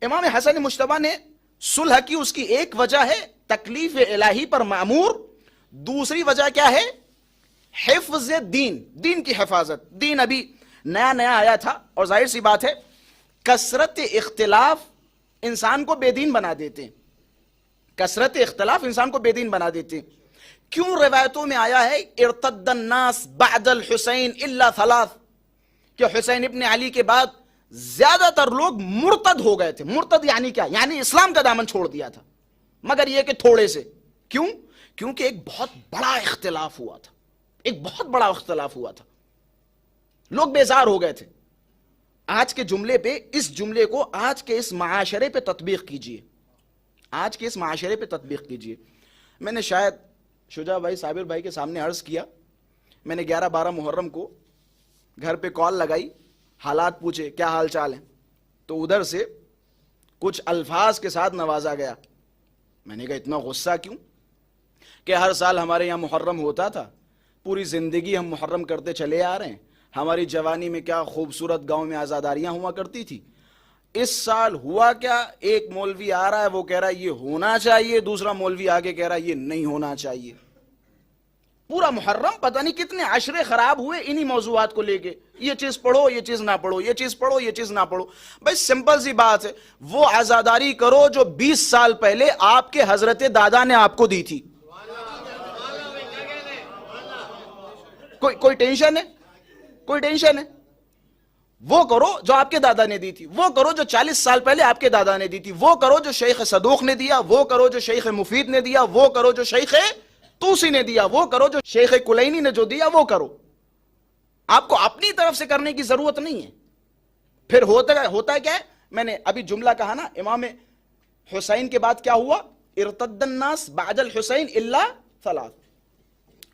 امام حسن مجتبی نے صلح کی، اس کی ایک وجہ ہے تکلیف الہی پر مأمور. دوسری وجہ کیا ہے؟ حفظ دین، دین کی حفاظت. دین ابھی نیا نیا آیا تھا، اور ظاہر سی بات ہے کثرت اختلاف انسان کو بے دین بنا دیتے ہیں. کثرت اختلاف انسان کو بے دین بنا دیتے ہیں. کیوں روایتوں میں آیا ہے ارتد الناس بعد الحسین الا ثلاث، کہ حسین ابن علی کے بعد زیادہ تر لوگ مرتد ہو گئے تھے. مرتد یعنی کیا؟ یعنی اسلام کا دامن چھوڑ دیا تھا، مگر یہ کہ تھوڑے سے. کیوں؟ کیونکہ ایک بہت بڑا اختلاف ہوا تھا، ایک بہت بڑا اختلاف ہوا تھا، لوگ بیزار ہو گئے تھے. آج کے جملے پہ، اس جملے کو آج کے اس معاشرے پہ تطبیق کیجئے، آج کے اس معاشرے پہ تطبیق کیجئے. میں نے شاید شجاع بھائی، صابر بھائی کے سامنے عرض کیا، میں نے 11-12 محرم کو گھر پہ کال لگائی، حالات پوچھے کیا حال چال ہیں، تو ادھر سے کچھ الفاظ کے ساتھ نوازا گیا. میں نے کہا اتنا غصہ کیوں؟ کہ ہر سال ہمارے یہاں محرم ہوتا تھا، پوری زندگی ہم محرم کرتے چلے آ رہے ہیں، ہماری جوانی میں کیا خوبصورت گاؤں میں آزاداریاں ہوا کرتی تھی. اس سال ہوا کیا؟ ایک مولوی آ رہا ہے، وہ کہہ رہا ہے یہ ہونا چاہیے، دوسرا مولوی آگے کہہ رہا ہے یہ نہیں ہونا چاہیے. پورا محرم پتہ نہیں کتنے عشرے خراب ہوئے انہی موضوعات کو لے کے، یہ چیز پڑھو، یہ چیز نہ پڑھو، یہ چیز پڑھو، یہ چیز نہ پڑھو. بھائی سمپل سی بات ہے، وہ عزاداری کرو جو 20 سال پہلے آپ کے حضرت دادا نے آپ کو دی تھی. کوئی ٹینشن ہے؟ کوئی ٹینشن ہے؟ وہ کرو جو آپ کے دادا نے دی تھی، وہ کرو جو 40 سال پہلے آپ کے دادا نے دی تھی، وہ کرو جو شیخ صدوق نے دیا، وہ کرو جو شیخ مفید نے دیا، وہ کرو جو شیخ توسی نے دیا، وہ کرو جو شیخ کلینی نے جو دیا، وہ کرو. آپ کو اپنی طرف سے کرنے کی ضرورت نہیں ہے. پھر ہوتا کیا ہے؟ میں نے ابھی جملہ کہا نا، امام حسین کے بعد کیا ہوا؟ ارتد الناس بعد الحسین الا ثلاث.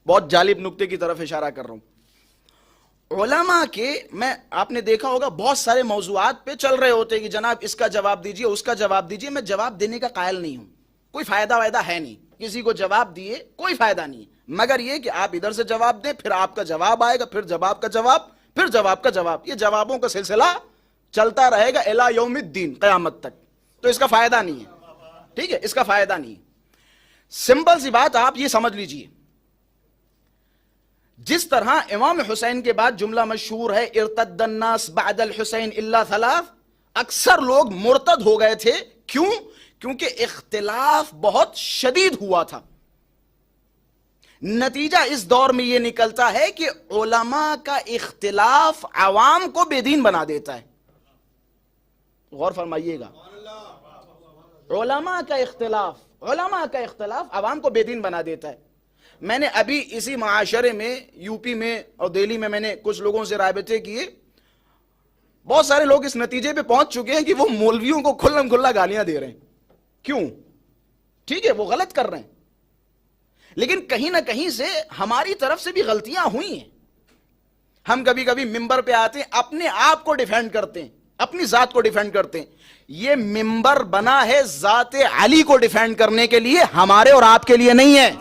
بہت جالب نقطے کی طرف اشارہ کر رہا ہوں. علماء کے، میں آپ نے دیکھا ہوگا بہت سارے موضوعات پہ چل رہے ہوتے کہ جناب اس کا جواب دیجئے، اس کا جواب دیجئے. میں جواب دینے کا قائل نہیں ہوں، کوئی فائدہ ہے نہیں، کسی کو جواب دیے کوئی فائدہ نہیں، مگر یہ کہ آپ ادھر سے جواب دیں، پھر آپ کا جواب آئے گا، پھر جواب کا جواب، پھر جواب کا جواب. یہ جوابوں کا سلسلہ چلتا رہے گا الی یوم الدین، قیامت تک. تو اس کا فائدہ نہیں ہے، ٹھیک ہے، اس کا فائدہ نہیں ہے. سمپل سی بات آپ یہ سمجھ لیجئے، جس طرح امام حسین کے بعد جملہ مشہور ہے ارتد الناس بعد الحسین الا ثلاث، اکثر لوگ مرتد ہو گئے تھے. کیوں؟ کیونکہ اختلاف بہت شدید ہوا تھا. نتیجہ اس دور میں یہ نکلتا ہے کہ علماء کا اختلاف عوام کو بے دین بنا دیتا ہے. غور فرمائیے گا، علماء کا اختلاف عوام کو بے دین بنا دیتا ہے. میں نے ابھی اسی معاشرے میں، یو پی میں اور دہلی میں نے کچھ لوگوں سے رابطے کیے. بہت سارے لوگ اس نتیجے پہ پہنچ چکے ہیں کہ وہ مولویوں کو کھلم کھلا گالیاں دے رہے ہیں. کیوں؟ ٹھیک ہے وہ غلط کر رہے ہیں، لیکن کہیں نہ کہیں سے ہماری طرف سے بھی غلطیاں ہوئی ہیں. ہم کبھی کبھی ممبر پہ آتے ہیں، اپنے آپ کو ڈیفینڈ کرتے ہیں، اپنی ذات کو ڈیفینڈ کرتے ہیں. یہ ممبر بنا ہے ذات علی کو ڈیفینڈ کرنے کے لیے، ہمارے اور آپ کے لیے نہیں ہے.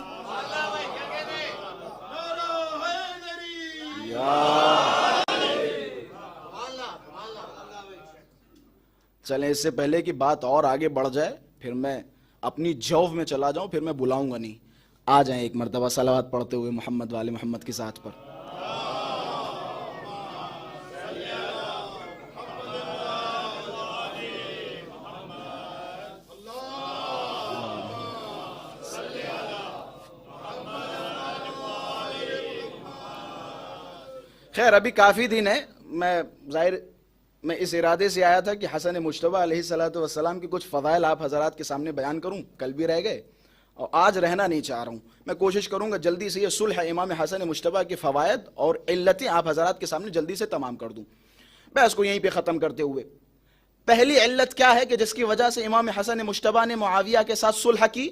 چلیں اس سے پہلے کہ بات اور آگے بڑھ جائے، پھر میں اپنی جوف میں چلا جاؤں، پھر میں بلاؤں گا نہیں. آ جائیں ایک مرتبہ صلوات پڑھتے ہوئے محمد والے محمد کی ذات پر. خیر ابھی کافی دن ہے، میں اس ارادے سے آیا تھا کہ حسن مجتبیٰ علیہ الصلوۃ والسلام کی کچھ فضائل آپ حضرات کے سامنے بیان کروں. کل بھی رہ گئے اور آج رہنا نہیں چاہ رہا ہوں. میں کوشش کروں گا جلدی سے یہ صلح امام حسن مجتبیٰ کے فوائد اور علتیں آپ حضرات کے سامنے جلدی سے تمام کر دوں. بحث کو یہیں پہ ختم کرتے ہوئے، پہلی علت کیا ہے کہ جس کی وجہ سے امام حسن مجتبیٰ نے معاویہ کے ساتھ صلح کی؟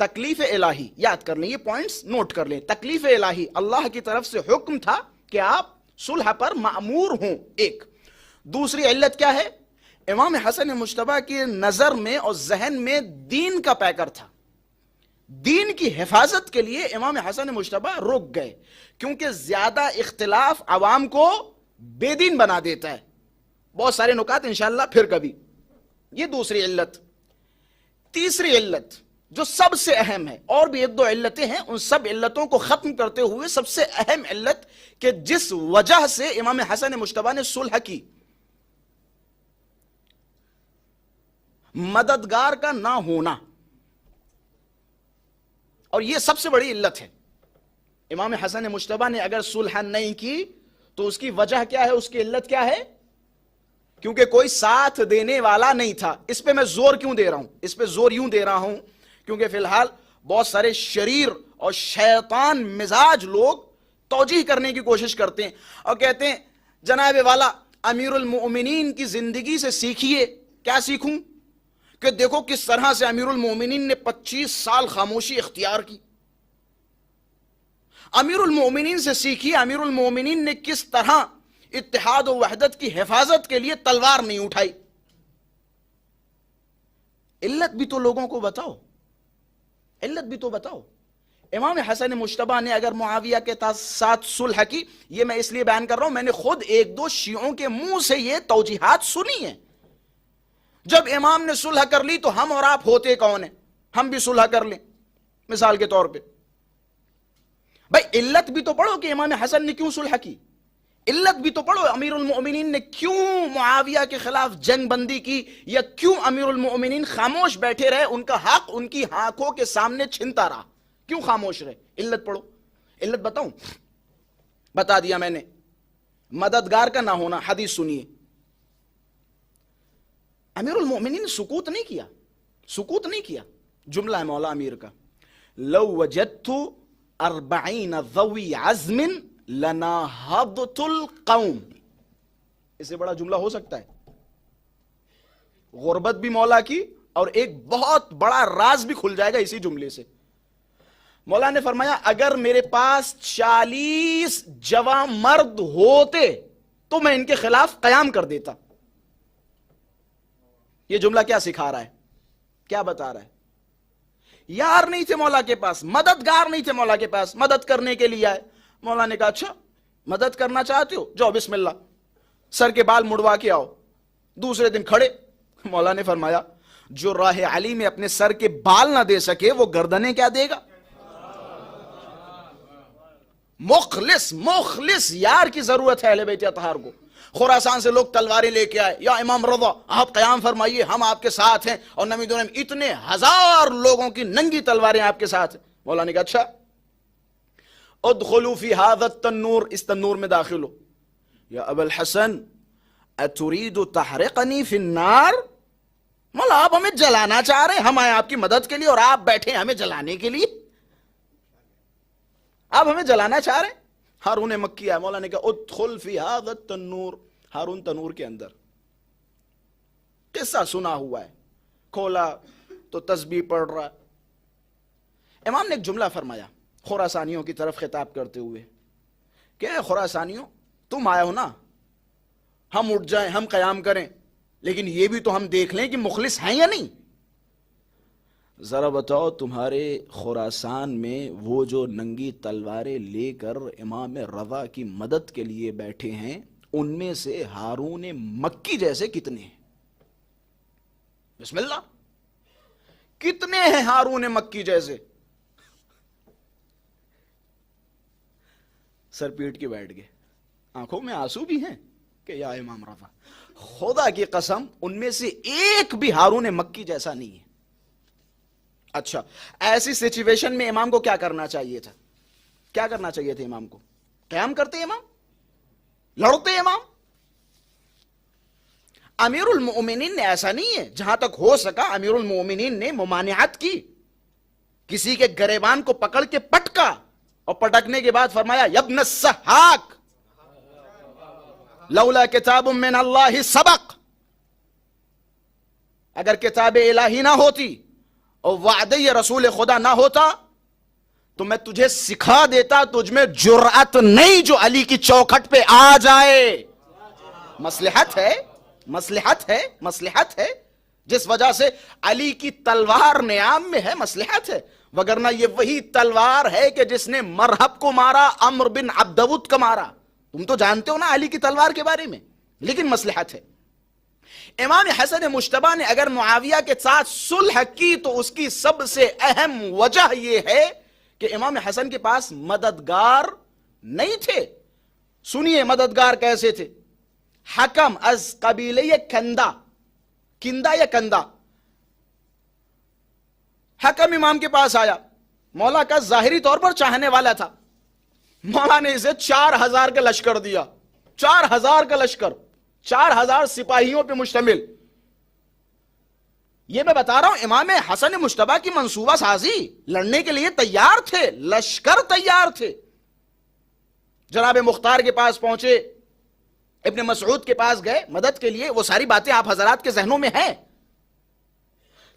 تکلیف الہی. یاد کر لیں، یہ پوائنٹس نوٹ کر لیں. تکلیف الہی، اللہ کی طرف سے حکم تھا کہ آپ صلح پر مأمور ہوں. ایک. دوسری علت کیا ہے؟ امام حسن مجتبیٰ کی نظر میں اور ذہن میں دین کا پیکر تھا. دین کی حفاظت کے لیے امام حسن مجتبیٰ رک گئے، کیونکہ زیادہ اختلاف عوام کو بے دین بنا دیتا ہے. بہت سارے نکات انشاءاللہ پھر کبھی. یہ دوسری علت. تیسری علت جو سب سے اہم ہے، اور بھی ایک دو علتیں ہیں، ان سب علتوں کو ختم کرتے ہوئے سب سے اہم علت کہ جس وجہ سے امام حسن مجتبیٰ نے صلح کی، مددگار کا نہ ہونا. اور یہ سب سے بڑی علت ہے. امام حسن مجتبی نے اگر صلح نہیں کی تو اس کی وجہ کیا ہے, اس کی علت کیا ہے؟ کیونکہ کوئی ساتھ دینے والا نہیں تھا. اس پہ میں زور کیوں دے رہا ہوں؟ اس پہ زور یوں دے رہا ہوں کیونکہ فی الحال بہت سارے شریر اور شیطان مزاج لوگ توجیہ کرنے کی کوشش کرتے ہیں اور کہتے ہیں جناب والا امیر المؤمنین کی زندگی سے سیکھیے. کیا سیکھوں؟ کہ دیکھو کس طرح سے امیر المؤمنین نے 25 سال خاموشی اختیار کی. امیر المؤمنین سے سیکھیے امیر المؤمنین نے کس طرح اتحاد و وحدت کی حفاظت کے لیے تلوار نہیں اٹھائی. علت بھی تو لوگوں کو بتاؤ, علت بھی تو بتاؤ. امام حسن مجتبی نے اگر معاویہ کے ساتھ صلح کی, یہ میں اس لیے بیان کر رہا ہوں, میں نے خود ایک دو شیعوں کے منہ سے یہ توجیحات سنی ہیں. جب امام نے صلح کر لی تو ہم اور آپ ہوتے کون ہیں؟ ہم بھی صلح کر لیں مثال کے طور پہ. بھائی علت بھی تو پڑھو کہ امام حسن نے کیوں صلح کی, علت بھی تو پڑھو امیر المؤمنین نے کیوں معاویہ کے خلاف جنگ بندی کی, یا کیوں امیر المؤمنین خاموش بیٹھے رہے, ان کا حق ان کی آنکھوں کے سامنے چھنتا رہا, کیوں خاموش رہے؟ علت پڑھو. علت بتاؤں؟ بتا دیا میں نے. مددگار کا نہ ہونا. حدیث سنیے, امیر المؤمنین نے سکوت نہیں کیا, سکوت نہیں کیا. جملہ ہے مولا امیر کا, لو وجدت 40 ذوی عزم لناہضت القوم. اس سے بڑا جملہ ہو سکتا ہے؟ غربت بھی مولا کی اور ایک بہت بڑا راز بھی کھل جائے گا اسی جملے سے. مولا نے فرمایا اگر میرے پاس 40 جوان مرد ہوتے تو میں ان کے خلاف قیام کر دیتا. یہ جملہ کیا سکھا رہا ہے, کیا بتا رہا ہے؟ یار نہیں تھے مولا کے پاس, مددگار نہیں تھے مولا کے پاس, مدد کرنے کے لیے آئے. مولا نے کہا اچھا مدد کرنا چاہتے ہو, جاؤ بسم اللہ, سر کے بال مڑوا کے آؤ. دوسرے دن کھڑے. مولا نے فرمایا جو راہ علی میں اپنے سر کے بال نہ دے سکے وہ گردنیں کیا دے گا؟ مخلص مخلص یار کی ضرورت ہے اہل بیت اطہار کو. خراسان سے لوگ تلواریں لے کے آئے, یا امام رضا آپ قیام فرمائیے ہم آپ کے ساتھ ہیں, اور نمی دونم اتنے ہزار لوگوں کی ننگی تلواریں آپ کے ساتھ ہیں. مولا نے کہا اچھا ادخلوا فی هذا التنور, اس تنور میں داخل ہو. یا ابا الحسن اتريد تحرقنی فی النار, مولا آپ ہمیں جلانا چاہ رہے ہیں, ہم آئے آپ کی مدد کے لیے اور آپ بیٹھے ہمیں جلانے کے لیے, آپ ہمیں جلانا چاہ رہے ہیں. ہارون مکی ہے, مولا نے کہا ادخل فی هذا التنور, ہارون تنور کے اندر. قصہ سنا ہوا ہے, کھولا تو تسبیح پڑھ رہا. امام نے ایک جملہ فرمایا خراسانیوں کی طرف خطاب کرتے ہوئے کہ اے خراسانیوں تم آئے ہو نا, ہم اٹھ جائیں ہم قیام کریں, لیکن یہ بھی تو ہم دیکھ لیں کہ مخلص ہیں یا نہیں. ذرا بتاؤ تمہارے خراسان میں وہ جو ننگی تلواریں لے کر امام رضا کی مدد کے لیے بیٹھے ہیں ان میں سے ہارون مکی جیسے کتنے ہیں؟ بسم اللہ, کتنے ہیں ہارون مکی جیسے؟ سر پیٹ کے بیٹھ گئے, آنکھوں میں آنسو بھی ہیں کہ یا امام رضا, خدا کی قسم ان میں سے ایک بھی ہارون مکی جیسا نہیں ہے. اچھا ایسی سچویشن میں امام کو کیا کرنا چاہیے تھا؟ کیا کرنا چاہیے تھا امام کو؟ قیام کرتے امام, لڑتے امام. امیر المؤمنین نے ایسا نہیں ہے, جہاں تک ہو سکا امیر المؤمنین نے ممانعت کی, کسی کے گریبان کو پکڑ کے پٹکا اور پٹکنے کے بعد فرمایا یبن السحاق لولا کتاب من اللہ سبق, اگر کتاب الہی نہ ہوتی اور وعدہ رسول خدا نہ ہوتا تو میں تجھے سکھا دیتا, تجھ میں جرأت نہیں جو علی کی چوکھٹ پہ آ جائے. مصلحت ہے, مصلحت ہے, مصلحت ہے, جس وجہ سے علی کی تلوار نیام میں ہے, مصلحت ہے. وگرنہ یہ وہی تلوار ہے کہ جس نے مرہب کو مارا, عمرو بن عبدود کو مارا. تم تو جانتے ہو نا علی کی تلوار کے بارے میں, لیکن مصلحت ہے. امام حسن مجتبی نے اگر معاویہ کے ساتھ صلح کی تو اس کی سب سے اہم وجہ یہ ہے کہ امام حسن کے پاس مددگار نہیں تھے. سنیے مددگار کیسے تھے. حکم از قبیلہ کندہ, کندہ یا کندہ, حکم امام کے پاس آیا, مولا کا ظاہری طور پر چاہنے والا تھا. مولا نے اسے 4000 کا لشکر دیا. 4000 کا لشکر, 4000 سپاہیوں پہ مشتمل. یہ میں بتا رہا ہوں امام حسن مجتبی کی منصوبہ سازی, لڑنے کے لیے تیار تھے, لشکر تیار تھے. جناب مختار کے پاس پہنچے, ابن مسعود کے پاس گئے مدد کے لیے. وہ ساری باتیں آپ حضرات کے ذہنوں میں ہیں.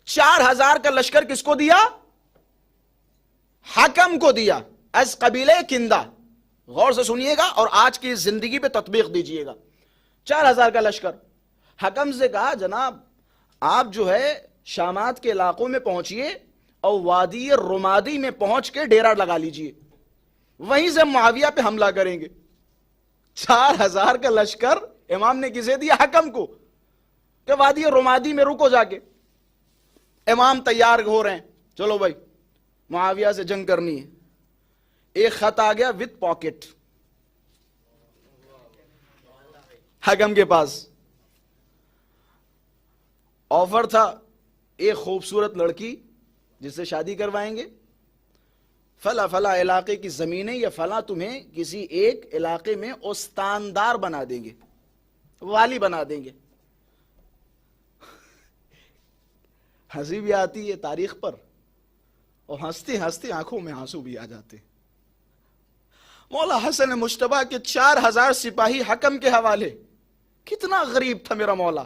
4000 کا لشکر کس کو دیا؟ حکم کو دیا, از قبیلہ کندہ. غور سے سنیے گا اور آج کی زندگی پہ تطبیق دیجئے گا. 4000 کا لشکر. حکم سے کہا جناب آپ جو ہے شامات کے علاقوں میں پہنچیے اور وادی رمادی میں پہنچ کے ڈیرا لگا لیجئے, وہیں سے معاویہ پہ حملہ کریں گے. 4000 کا لشکر امام نے کسے دیا؟ حکم کو, کہ وادی رمادی میں رکو جا کے. امام تیار ہو رہے ہیں, چلو بھائی معاویہ سے جنگ کرنی ہے. ایک خط آ گیا وتھ پاکٹ حکم کے پاس. آفر تھا ایک خوبصورت لڑکی جس سے شادی کروائیں گے, فلاں فلاں علاقے کی زمینیں یا فلاں تمہیں کسی ایک علاقے میں استاندار بنا دیں گے, والی بنا دیں گے. ہنسی بھی آتی ہے تاریخ پر اور ہنستے ہنستے آنکھوں میں آنسو بھی آ جاتے. مولا حسن مجتبی کے 4000 سپاہی حکم کے حوالے. کتنا غریب تھا میرا مولا.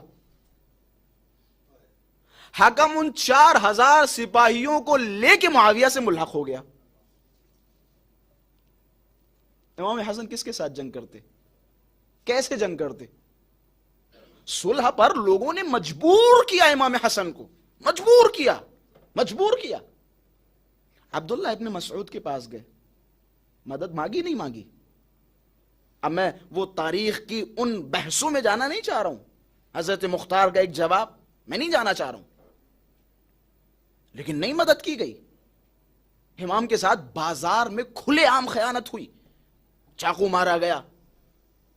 حکم ان 4000 سپاہیوں کو لے کے معاویہ سے ملحق ہو گیا. امام حسن کس کے ساتھ جنگ کرتے؟ کیسے جنگ کرتے؟ صلح پر لوگوں نے مجبور کیا امام حسن کو, مجبور کیا. عبداللہ ابن مسعود کے پاس گئے, مدد مانگی نہیں مانگی. اب میں وہ تاریخ کی ان بحثوں میں جانا نہیں چاہ رہا ہوں. حضرت مختار کا ایک جواب میں نہیں جانا چاہ رہا ہوں, لیکن نہیں مدد کی گئی. امام کے ساتھ بازار میں کھلے عام خیانت ہوئی, چاقو مارا گیا.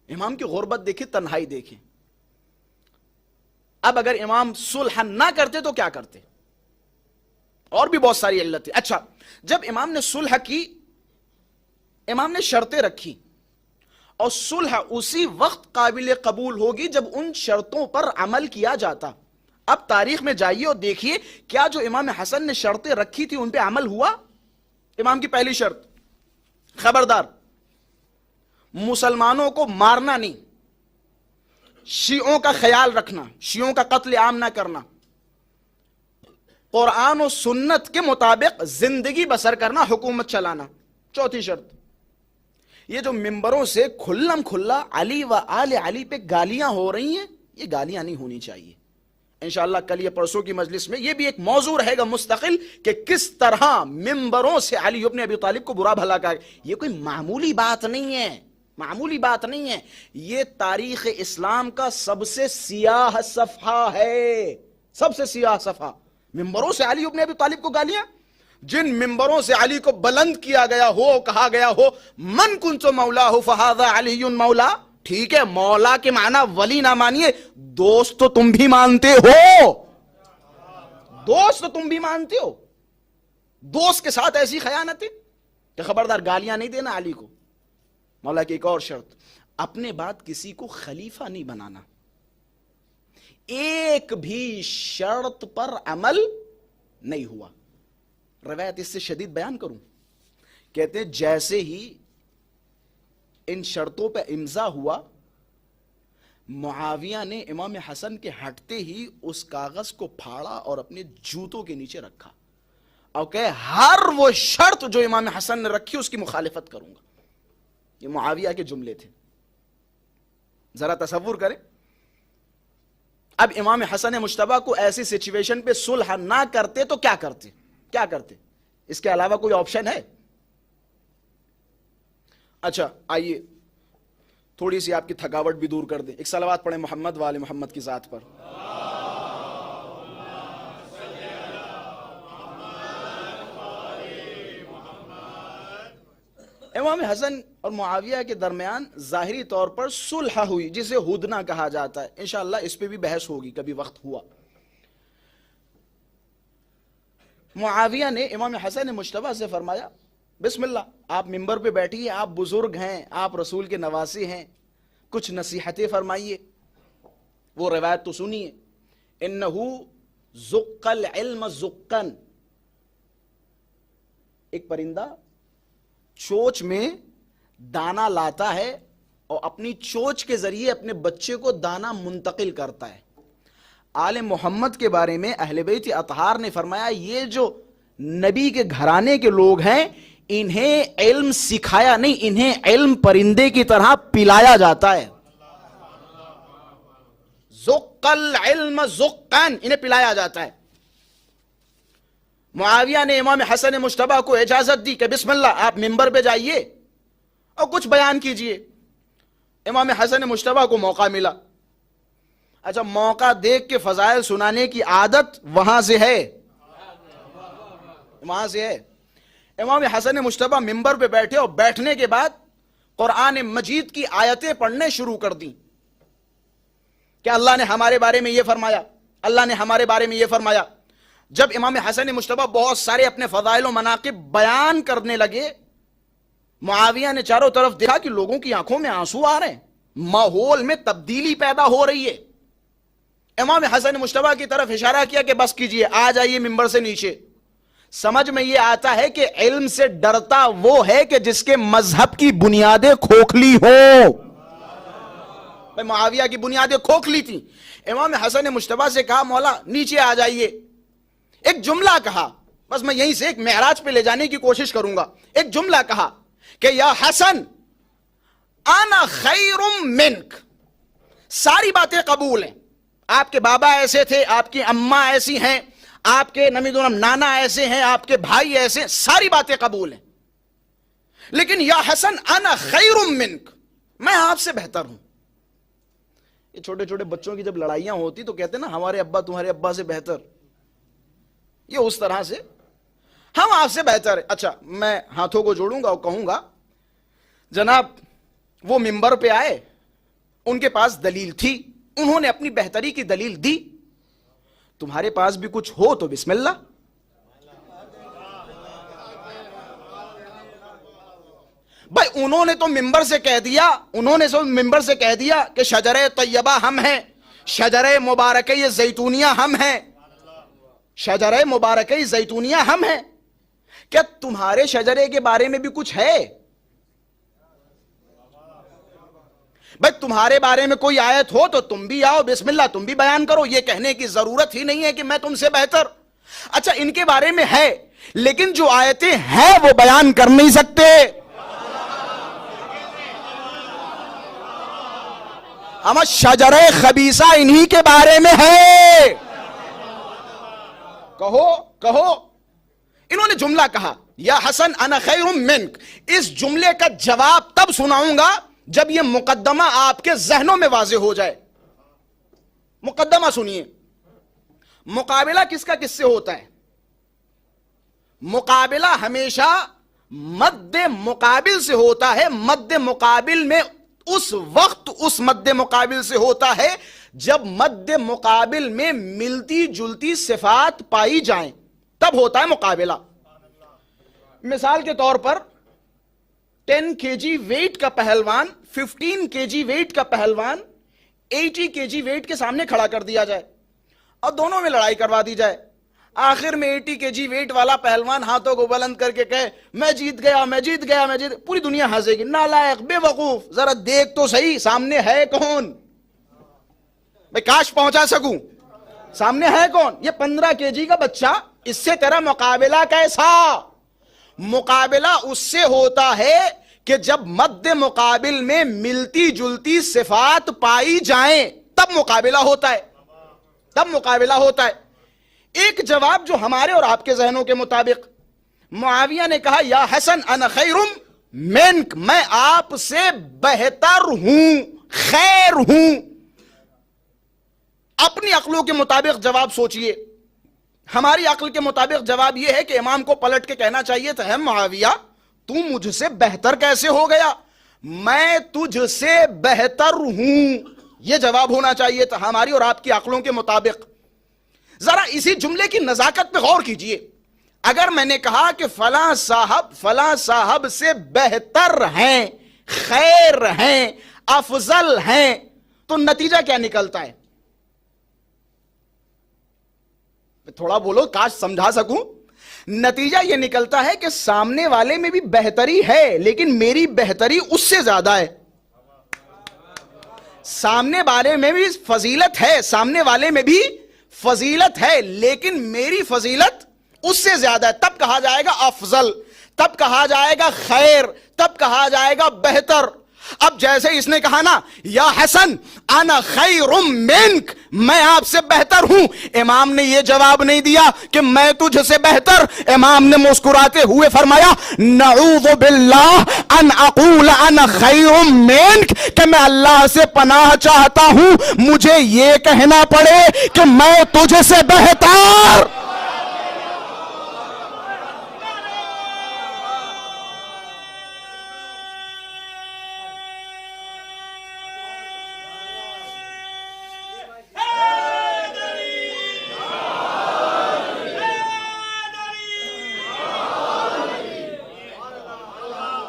امام کی غربت دیکھیں, تنہائی دیکھیں. اب اگر امام صلح نہ کرتے تو کیا کرتے؟ اور بھی بہت ساری علتیں. اچھا, جب امام نے صلح کی, امام نے شرطیں رکھی, اور صلح اسی وقت قابل قبول ہوگی جب ان شرطوں پر عمل کیا جاتا. اب تاریخ میں جائیے اور دیکھیے کیا جو امام حسن نے شرطیں رکھی تھی ان پہ عمل ہوا؟ امام کی پہلی شرط, خبردار مسلمانوں کو مارنا نہیں, شیعوں کا خیال رکھنا, شیعوں کا قتل عام نہ کرنا, قرآن و سنت کے مطابق زندگی بسر کرنا, حکومت چلانا. چوتھی شرط, یہ جو ممبروں سے کھلم کھلا علی و آل علی پہ گالیاں ہو رہی ہیں, یہ گالیاں نہیں ہونی چاہیے. انشاءاللہ کل یا پرسوں کی مجلس میں یہ بھی ایک موضوع رہے گا مستقل کہ کس طرح ممبروں سے علی ابن ابی طالب کو برا بھلا کہا. یہ کوئی معمولی بات نہیں ہے, معمولی بات نہیں ہے. یہ تاریخ اسلام کا سب سے سیاہ صفحہ ہے, سب سے سیاہ صفحہ. ممبروں سے علی ابن ابی طالب کو گالیاں, جن ممبروں سے علی کو بلند کیا گیا ہو, کہا گیا ہو من کنت مولا فہذا علی مولا. ٹھیک ہے, مولا کے معنی ولی نہ مانیے, دوست تو تم بھی مانتے ہو, دوست تو تم بھی مانتے ہو. دوست کے ساتھ ایسی خیانتیں کہ خبردار گالیاں نہیں دینا علی کو. مولا کی ایک اور شرط, اپنے بعد کسی کو خلیفہ نہیں بنانا. ایک بھی شرط پر عمل نہیں ہوا. روایت اس سے شدید بیان کروں, کہتے ہیں جیسے ہی ان شرطوں پہ امضا ہوا, معاویہ نے امام حسن کے ہٹتے ہی اس کاغذ کو پھاڑا اور اپنے جوتوں کے نیچے رکھا اور کہے ہر وہ شرط جو امام حسن نے رکھی اس کی مخالفت کروں گا. یہ معاویہ کے جملے تھے. ذرا تصور کریں, اب امام حسن مجتبی کو ایسی سچویشن پہ صلح نہ کرتے تو کیا کرتے؟ کیا کرتے؟ اس کے علاوہ کوئی آپشن ہے؟ اچھا آئیے تھوڑی سی آپ کی تھکاوٹ بھی دور کر دیں. ایک صلوات پڑھیں محمد و آل محمد کی ذات پر. امام حسن اور معاویہ کے درمیان ظاہری طور پر صلح ہوئی جسے ہدنہ کہا جاتا ہے. انشاءاللہ اس پہ بھی بحث ہوگی, کبھی وقت ہوا. معاویہ نے امام حسن مجتبی سے فرمایا بسم اللہ، آپ ممبر پہ بیٹھیے، آپ بزرگ ہیں، آپ رسول کے نواسے ہیں، کچھ نصیحتیں فرمائیے۔ وہ روایت تو سنیے، انہو زق العلم زقن، ایک پرندہ چوچ میں دانا لاتا ہے اور اپنی چوچ کے ذریعے اپنے بچے کو دانا منتقل کرتا ہے۔ آل محمد کے بارے میں اہل بیت اطہار نے فرمایا یہ جو نبی کے گھرانے کے لوگ ہیں انہیں علم سکھایا نہیں، انہیں علم پرندے کی طرح پلایا جاتا ہے۔ زق العلم زقن، انہیں پلایا جاتا ہے۔ معاویہ نے امام حسن مجتبی کو اجازت دی کہ بسم اللہ آپ ممبر پہ جائیے اور کچھ بیان کیجئے۔ امام حسن مجتبی کو موقع ملا۔ اچھا، موقع دیکھ کے فضائل سنانے کی عادت وہاں سے ہے، وہاں سے ہے۔ امام حسن مجتبی ممبر پہ بیٹھے اور بیٹھنے کے بعد قرآن مجید کی آیتیں پڑھنے شروع کر دیں کہ اللہ نے ہمارے بارے میں یہ فرمایا، اللہ نے ہمارے بارے میں یہ فرمایا۔ جب امام حسن مجتبی بہت سارے اپنے فضائل و مناقب بیان کرنے لگے، معاویہ نے چاروں طرف دیکھا کہ لوگوں کی آنکھوں میں آنسو آ رہے ہیں، ماحول میں تبدیلی پیدا ہو رہی ہے۔ امام حسن مجتبی کی طرف اشارہ کیا کہ بس کیجئے، آ جائیے ممبر سے نیچے۔ سمجھ میں یہ آتا ہے کہ علم سے ڈرتا وہ ہے کہ جس کے مذہب کی بنیادیں کھوکھلی ہو۔ معاویہ کی بنیادیں کھوکھلی تھیں۔ امام حسن مجتبی سے کہا مولا نیچے آ جائیے۔ ایک جملہ کہا، بس میں یہیں سے ایک معراج پہ لے جانے کی کوشش کروں گا۔ ایک جملہ کہا کہ یا حسن انا خیر منک، ساری باتیں قبول ہیں، آپ کے بابا ایسے تھے، آپ کی اماں ایسی ہیں، آپ کے نانا ایسے ہیں، آپ کے بھائی ایسے ہیں، ساری باتیں قبول ہیں، لیکن یا حسن انا خیر منک، میں آپ سے بہتر ہوں۔ یہ چھوٹے چھوٹے بچوں کی جب لڑائیاں ہوتی تو کہتے ہیں نا ہمارے ابا تمہارے ابا سے بہتر، یہ اس طرح سے ہم آپ سے بہتر ہے۔ اچھا، میں ہاتھوں کو جوڑوں گا اور کہوں گا جناب وہ ممبر پہ آئے، ان کے پاس دلیل تھی، انہوں نے اپنی بہتری کی دلیل دی، تمہارے پاس بھی کچھ ہو تو بسم اللہ۔ بھائی انہوں نے تو ممبر سے کہہ دیا، انہوں نے ممبر سے کہہ دیا کہ شجرہ طیبہ ہم ہیں، شجرہ مبارکہ زیتونیہ ہم ہیں، شجرہ مبارکہ زیتونیہ ہم ہیں، کیا تمہارے شجرے کے بارے میں بھی کچھ ہے؟ بھائی تمہارے بارے میں کوئی آیت ہو تو تم بھی آؤ، بسم اللہ تم بھی بیان کرو، یہ کہنے کی ضرورت ہی نہیں ہے کہ میں تم سے بہتر۔ اچھا ان کے بارے میں ہے، لیکن جو آیتیں ہیں وہ بیان کر نہیں سکتے۔ ہم شجرہ خبیثہ انہی کے بارے میں ہے، کہو کہو۔ انہوں نے جملہ کہا یا حسن انا خیر منک، اس جملے کا جواب تب سناؤں گا جب یہ مقدمہ آپ کے ذہنوں میں واضح ہو جائے۔ مقدمہ سنیے، مقابلہ کس کا کس سے ہوتا ہے؟ مقابلہ ہمیشہ مد مقابل سے ہوتا ہے۔ مد مقابل میں اس وقت اس مد مقابل سے ہوتا ہے جب مد مقابل میں ملتی جلتی صفات پائی جائیں، تب ہوتا ہے مقابلہ۔ مثال کے طور پر 10 kg ویٹ کا پہلوان 15 kg ویٹ کا پہلوان 80 kg ویٹ کے سامنے کھڑا کر دیا جائے اور دونوں میں لڑائی کروا دی جائے، آخر میں 80 kg ویٹ والا پہلوان ہاتھوں کو بلند کر کے کہے میں جیت گیا میں جیت گیا میں جیت، پوری دنیا ہنسے گی، نالائق بے وقوف، ذرا دیکھ تو صحیح سامنے ہے کون، میں کاش پہنچا سکوں، سامنے ہے کون؟ یہ 15 kg کا بچہ، اس سے تیرا مقابلہ کیسا؟ مقابلہ اس سے ہوتا ہے کہ جب مد مقابل میں ملتی جلتی صفات پائی جائیں تب مقابلہ ہوتا ہے، تب مقابلہ ہوتا ہے۔ ایک جواب جو ہمارے اور آپ کے ذہنوں کے مطابق، معاویہ نے کہا یا حسن انا خیر منک، میں آپ سے بہتر ہوں، خیر ہوں۔ اپنی عقلوں کے مطابق جواب سوچئے، ہماری عقل کے مطابق جواب یہ ہے کہ امام کو پلٹ کے کہنا چاہیے تھا، ہے معاویہ تو مجھ سے بہتر کیسے ہو گیا؟ میں تجھ سے بہتر ہوں، یہ جواب ہونا چاہیے تھا ہماری اور آپ کی عقلوں کے مطابق۔ ذرا اسی جملے کی نزاکت پہ غور کیجئے، اگر میں نے کہا کہ فلاں صاحب سے بہتر ہیں، خیر ہیں، افضل ہیں، تو نتیجہ کیا نکلتا ہے؟ تھوڑا بولو کاش سمجھا سکوں. نتیجہ یہ نکلتا ہے کہ سامنے والے میں بھی بہتری ہے لیکن میری بہتری اس سے زیادہ ہے. سامنے والے میں بھی فضیلت ہے، سامنے والے میں بھی فضیلت ہے لیکن میری فضیلت اس سے زیادہ ہے. تب کہا جائے گا افضل، تب کہا جائے گا خیر، تب کہا جائے گا بہتر. اب جیسے اس نے کہا نا یا حسن انا خیر منک، میں آپ سے بہتر ہوں، امام نے یہ جواب نہیں دیا کہ میں تجھ سے بہتر. امام نے مسکراتے ہوئے فرمایا نعوذ باللہ ان اقول انا خیر منک، کہ میں اللہ سے پناہ چاہتا ہوں مجھے یہ کہنا پڑے کہ میں تجھ سے بہتر.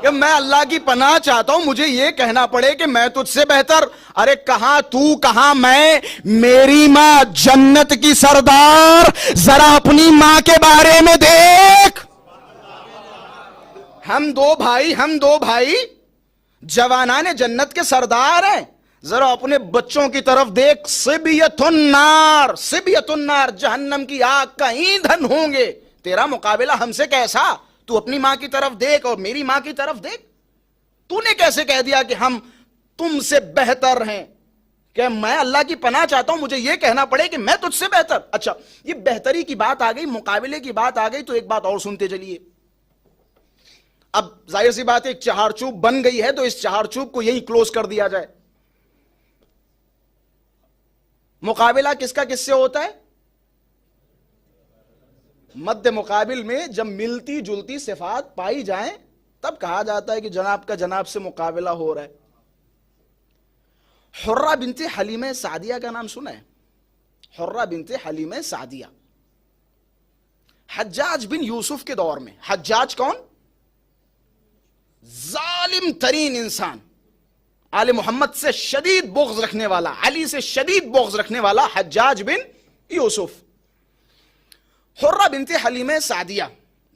کہ میں اللہ کی پناہ چاہتا ہوں مجھے یہ کہنا پڑے کہ میں تجھ سے بہتر. ارے کہاں تو کہاں میں، میری ماں جنت کی سردار، ذرا اپنی ماں کے بارے میں دیکھ. ہم دو بھائی جوانان جنت کے سردار ہیں، ذرا اپنے بچوں کی طرف دیکھ. صبیۃ النار، جہنم کی آگ کا ایندھن ہوں گے. تیرا مقابلہ ہم سے کیسا؟ تو اپنی ماں کی طرف دیکھ اور میری ماں کی طرف دیکھ. تو نے کیسے کہہ دیا کہ ہم تم سے بہتر ہیں؟ کہ میں اللہ کی پناہ چاہتا ہوں مجھے یہ کہنا پڑے کہ میں تجھ سے بہتر. اچھا یہ بہتری کی بات آ گئی، مقابلے کی بات آ گئی، تو ایک بات اور سنتے چلیے. اب ظاہر سی بات ہے ایک چہار چوب بن گئی ہے تو اس چہار چوب کو یہی کلوز کر دیا جائے. مقابلہ کس کا کس سے ہوتا ہے؟ مد مقابل میں جب ملتی جلتی صفات پائی جائیں تب کہا جاتا ہے کہ جناب کا جناب سے مقابلہ ہو رہا ہے. حرہ بنت حلیمہ سعدیہ کا نام سنا ہے؟ حرہ بنت حلیمہ سعدیہ حجاج بن یوسف کے دور میں. حجاج کون؟ ظالم ترین انسان، آل محمد سے شدید بغض رکھنے والا، علی سے شدید بغض رکھنے والا حجاج بن یوسف. حرہ بنت حلیمہ سعدیہ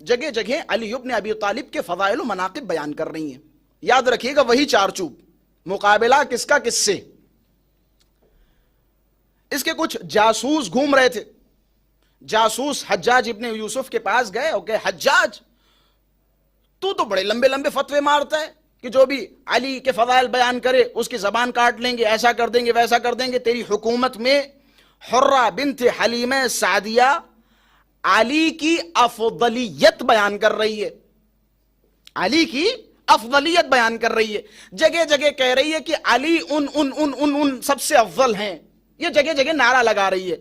جگہ جگہ علی ابن ابی طالب کے فضائل و مناقب بیان کر رہی ہیں. یاد رکھیے گا وہی چار چوب. مقابلہ کس کا کس سے؟ اس کے کچھ جاسوس گھوم رہے تھے. جاسوس حجاج ابن یوسف کے پاس گئے اور کہ حجاج تو بڑے لمبے لمبے فتوے مارتا ہے کہ جو بھی علی کے فضائل بیان کرے اس کی زبان کاٹ لیں گے، ایسا کر دیں گے، ویسا کر دیں گے. تیری حکومت میں حرہ بنت حلیمہ سعدیہ علی کی افضلیت بیان کر رہی ہے، علی کی افضلیت بیان کر رہی ہے. جگہ جگہ کہہ رہی ہے کہ علی ان سب سے افضل ہیں. یہ جگہ جگہ نعرہ لگا رہی ہے.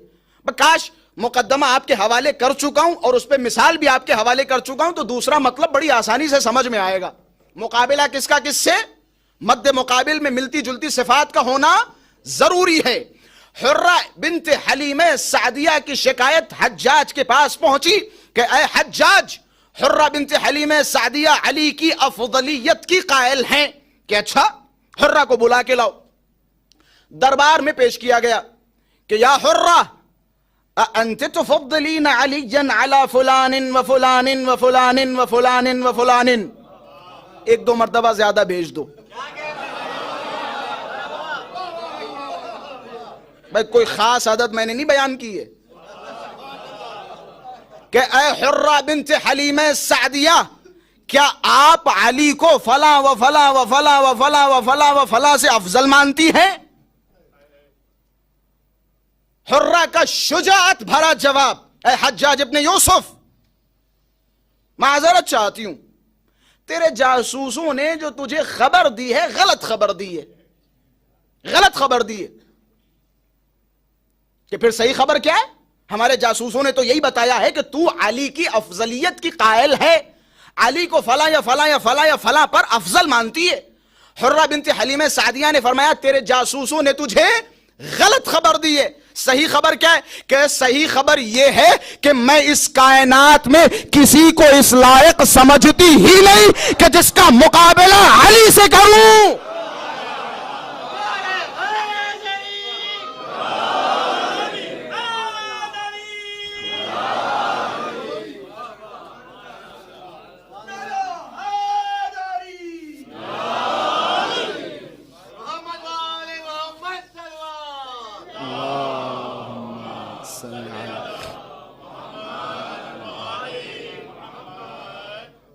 کاش مقدمہ آپ کے حوالے کر چکا ہوں اور اس پہ مثال بھی آپ کے حوالے کر چکا ہوں تو دوسرا مطلب بڑی آسانی سے سمجھ میں آئے گا. مقابلہ کس کا کس سے؟ مد مقابل میں ملتی جلتی صفات کا ہونا ضروری ہے. حرہ بنت حلیمہ سعدیہ کی شکایت حجاج کے پاس پہنچی کہ اے حجاج، حرہ بنت حلیمہ سعدیہ علی کی افضلیت کی قائل ہیں. کہ اچھا، حرہ کو بلا کے لاؤ. دربار میں پیش کیا گیا کہ یا حرہ انت تفضلین علیا علی فلان و فلان و فلان و فلان و فلان. ایک دو مرتبہ زیادہ بھیج دو. بھائی کوئی خاص عدد میں نے نہیں بیان کی ہے کہ اے حرہ بنت حلیمہ سعدیہ، کیا آپ علی کو فلاں و فلاں و فلاں و فلاں و فلاں و فلاں سے افضل مانتی ہیں؟ حرہ کا شجاعت بھرا جواب، اے حجاج ابن یوسف، معذرت چاہتی ہوں، تیرے جاسوسوں نے جو تجھے خبر دی ہے غلط خبر دی ہے، غلط خبر دی ہے. کہ پھر صحیح خبر کیا ہے؟ ہمارے جاسوسوں نے تو یہی بتایا ہے کہ تو علی کی افضلیت کی قائل ہے، علی کو فلاں یا فلاں یا فلاں یا فلاں پر افضل مانتی ہے. حرہ بنت حلیمہ سعدیہ نے فرمایا تیرے جاسوسوں نے تجھے غلط خبر دی ہے. صحیح خبر کیا ہے؟ کہ صحیح خبر یہ ہے کہ میں اس کائنات میں کسی کو اس لائق سمجھتی ہی نہیں کہ جس کا مقابلہ علی سے کروں.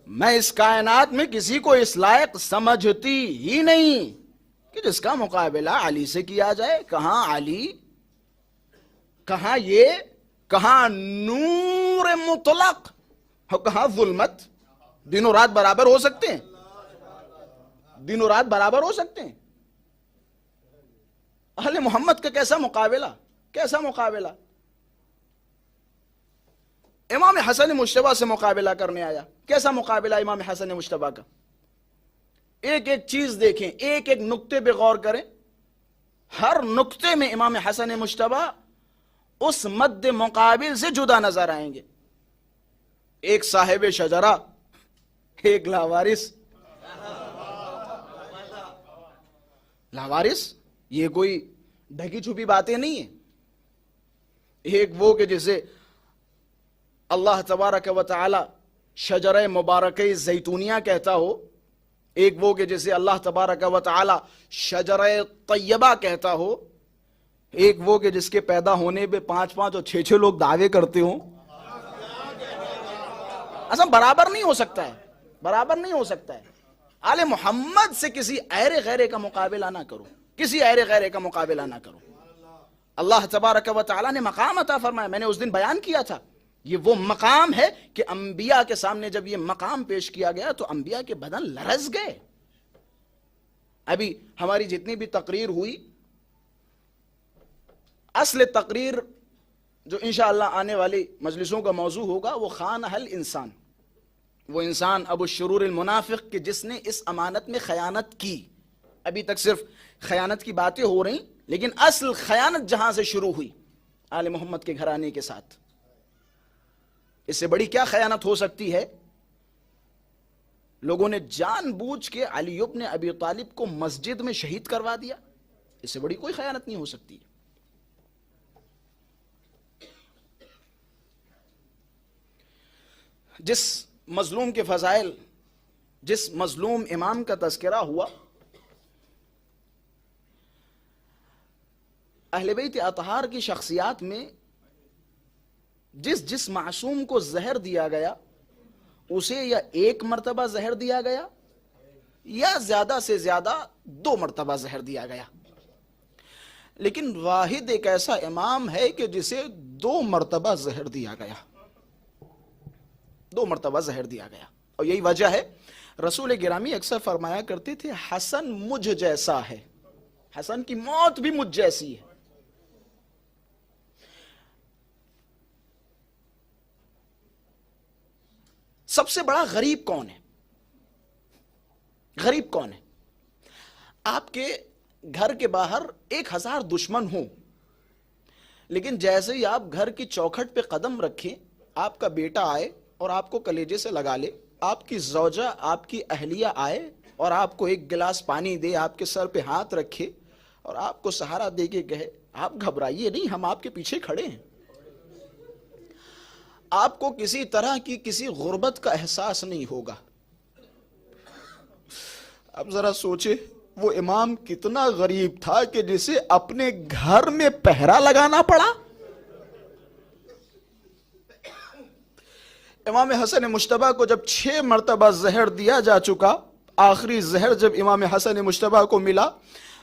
میں اس کائنات میں کسی کو اس لائق سمجھتی ہی نہیں کہ جس کا مقابلہ علی سے کیا جائے. کہاں علی، کہاں یہ، کہاں نور مطلق، کہاں ظلمت. دن و رات برابر ہو سکتے ہیں؟ دن و رات برابر ہو سکتے ہیں؟ اہل محمد کا کیسا مقابلہ، کیسا مقابلہ. امام حسن مجتبیٰ سے مقابلہ کرنے آیا. کیسا مقابلہ امام حسن مجتبیٰ کا؟ ایک ایک چیز دیکھیں، ایک ایک نقطے پہ غور کریں. ہر نقطے میں امام حسن مجتبیٰ اس مد مقابل سے جدا نظر آئیں گے. ایک صاحب شجرہ، ایک لاوارث. لاوارث یہ کوئی ڈھکی چھپی باتیں نہیں ہیں. ایک وہ کہ جسے اللہ تبارک و تعالی شجرہ مبارکہ زیتونیہ کہتا ہو، ایک وہ کہ جسے اللہ تبارک و تعالی شجرہ طیبہ کہتا ہو، ایک وہ کہ جس کے پیدا ہونے پہ 5 اور 6 لوگ دعوے کرتے ہوں. اصلا برابر نہیں ہو سکتا ہے، برابر نہیں ہو سکتا ہے. آل محمد سے کسی اہر غیرے کا مقابلہ نہ کرو، کسی اہر غیرے کا مقابلہ نہ کرو. اللہ تبارک و تعالی نے مقام عطا فرمایا. میں نے اس دن بیان کیا تھا، یہ وہ مقام ہے کہ انبیاء کے سامنے جب یہ مقام پیش کیا گیا تو انبیاء کے بدن لرز گئے. ابھی ہماری جتنی بھی تقریر ہوئی، اصل تقریر جو انشاءاللہ آنے والی مجلسوں کا موضوع ہوگا وہ خانہ الانسان، وہ انسان ابو الشرور المنافق کہ جس نے اس امانت میں خیانت کی. ابھی تک صرف خیانت کی باتیں ہو رہی، لیکن اصل خیانت جہاں سے شروع ہوئی آل محمد کے گھرانے کے ساتھ. اس سے بڑی کیا خیانت ہو سکتی ہے؟ لوگوں نے جان بوجھ کے علی ابن ابی طالب کو مسجد میں شہید کروا دیا. اس سے بڑی کوئی خیانت نہیں ہو سکتی. جس مظلوم کے فضائل، جس مظلوم امام کا تذکرہ ہوا، اہل بیت اطہار کی شخصیات میں جس معصوم کو زہر دیا گیا اسے یا 1 مرتبہ زہر دیا گیا یا زیادہ سے زیادہ 2 مرتبہ زہر دیا گیا. لیکن واحد ایک ایسا امام ہے کہ جسے 2 مرتبہ زہر دیا گیا، 2 مرتبہ زہر دیا گیا. اور یہی وجہ ہے رسول گرامی اکثر فرمایا کرتے تھے حسن مجھ جیسا ہے، حسن کی موت بھی مجھ جیسی ہے. سب سے بڑا غریب کون ہے؟ غریب کون ہے؟ آپ کے گھر کے باہر 1000 دشمن ہوں، لیکن جیسے ہی آپ گھر کی چوکھٹ پہ قدم رکھیں، آپ کا بیٹا آئے اور آپ کو کلیجے سے لگا لے، آپ کی زوجہ، آپ کی اہلیہ آئے اور آپ کو 1 گلاس پانی دے، آپ کے سر پہ ہاتھ رکھے اور آپ کو سہارا دے کے کہے آپ گھبرائیے نہیں، ہم آپ کے پیچھے کھڑے ہیں. آپ کو کسی طرح کی کسی غربت کا احساس نہیں ہوگا. اب ذرا سوچے وہ امام کتنا غریب تھا کہ جسے اپنے گھر میں پہرا لگانا پڑا. امام حسن مجتبیٰ کو جب 6 مرتبہ زہر دیا جا چکا، آخری زہر جب امام حسن مجتبیٰ کو ملا،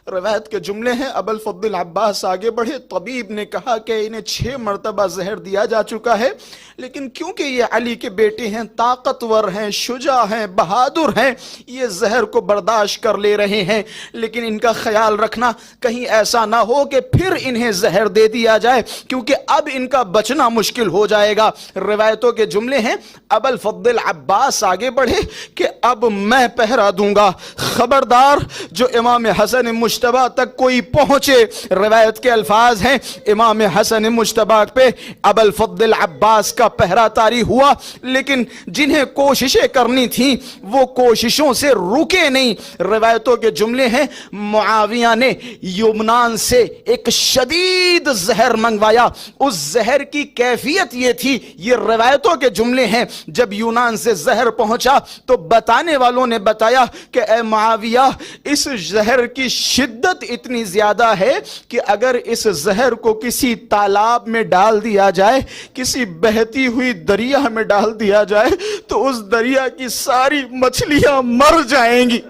روایت کے جملے ہیں ابو الفضل عباس آگے بڑھے، طبیب نے کہا کہ انہیں 6 مرتبہ زہر دیا جا چکا ہے، لیکن کیونکہ یہ علی کے بیٹے ہیں، طاقتور ہیں، شجاع ہیں، بہادر ہیں، یہ زہر کو برداشت کر لے رہے ہیں. لیکن ان کا خیال رکھنا کہیں ایسا نہ ہو کہ پھر انہیں زہر دے دیا جائے، کیونکہ اب ان کا بچنا مشکل ہو جائے گا. روایتوں کے جملے ہیں ابو الفضل عباس آگے بڑھے کہ اب میں پہرا دوں گا، خبردار جو امام حسن مجتبی تک کوئی پہنچے. روایت کے الفاظ ہیں امام حسن مجتبی پہ ابو الفضل عباس کا پہرا طاری ہوا، لیکن جنہیں کوششیں کرنی تھیں وہ کوششوں سے رکے نہیں. روایتوں کے جملے ہیں معاویہ نے یمنان سے ایک شدید زہر منگوایا. اس زہر کی کیفیت یہ تھی، یہ روایتوں کے جملے ہیں، جب یونان سے زہر پہنچا تو بتانے والوں نے بتایا کہ اے معاویہ اس زہر کی شدت اتنی زیادہ ہے کہ اگر اس زہر کو کسی تالاب میں ڈال دیا جائے، کسی بہتی ہوئی دریا میں ڈال دیا جائے تو اس دریا کی ساری مچھلیاں مر جائیں گی.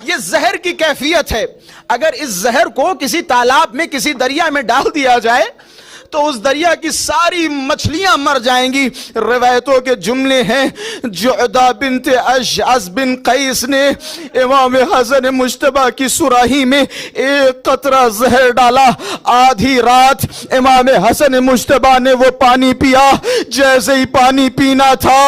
یہ زہر کی کیفیت ہے. اگر اس زہر کو کسی تالاب میں کسی دریا میں ڈال دیا جائے تو اس دریا کی ساری مچھلیاں مر جائیں گی. روایتوں کے جملے ہیں جعدہ بنت اشعث بن قیس نے امام حسن مجتبی کی سراہی میں ایک قطرہ زہر ڈالا. آدھی رات امام حسن مجتبی نے وہ پانی پیا. جیسے ہی پانی پینا تھا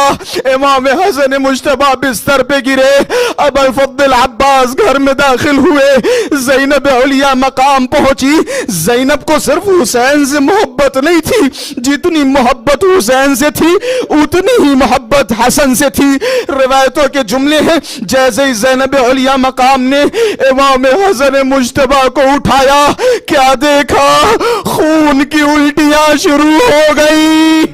امام حسن مجتبی بستر پہ گرے. ابو الفضل عباس گھر میں داخل ہوئے. زینب علیہ مقام پہنچی. زینب کو صرف حسین سے محبت نہیں تھی، جتنی محبت حسین سے تھی اتنی ہی محبت حسن سے تھی. روایتوں کے جملے ہیں جیسے ہی زینب علیہ مقام نے امام حسن مجتبی کو اٹھایا، کیا دیکھا؟ خون کی الٹیاں شروع ہو گئی.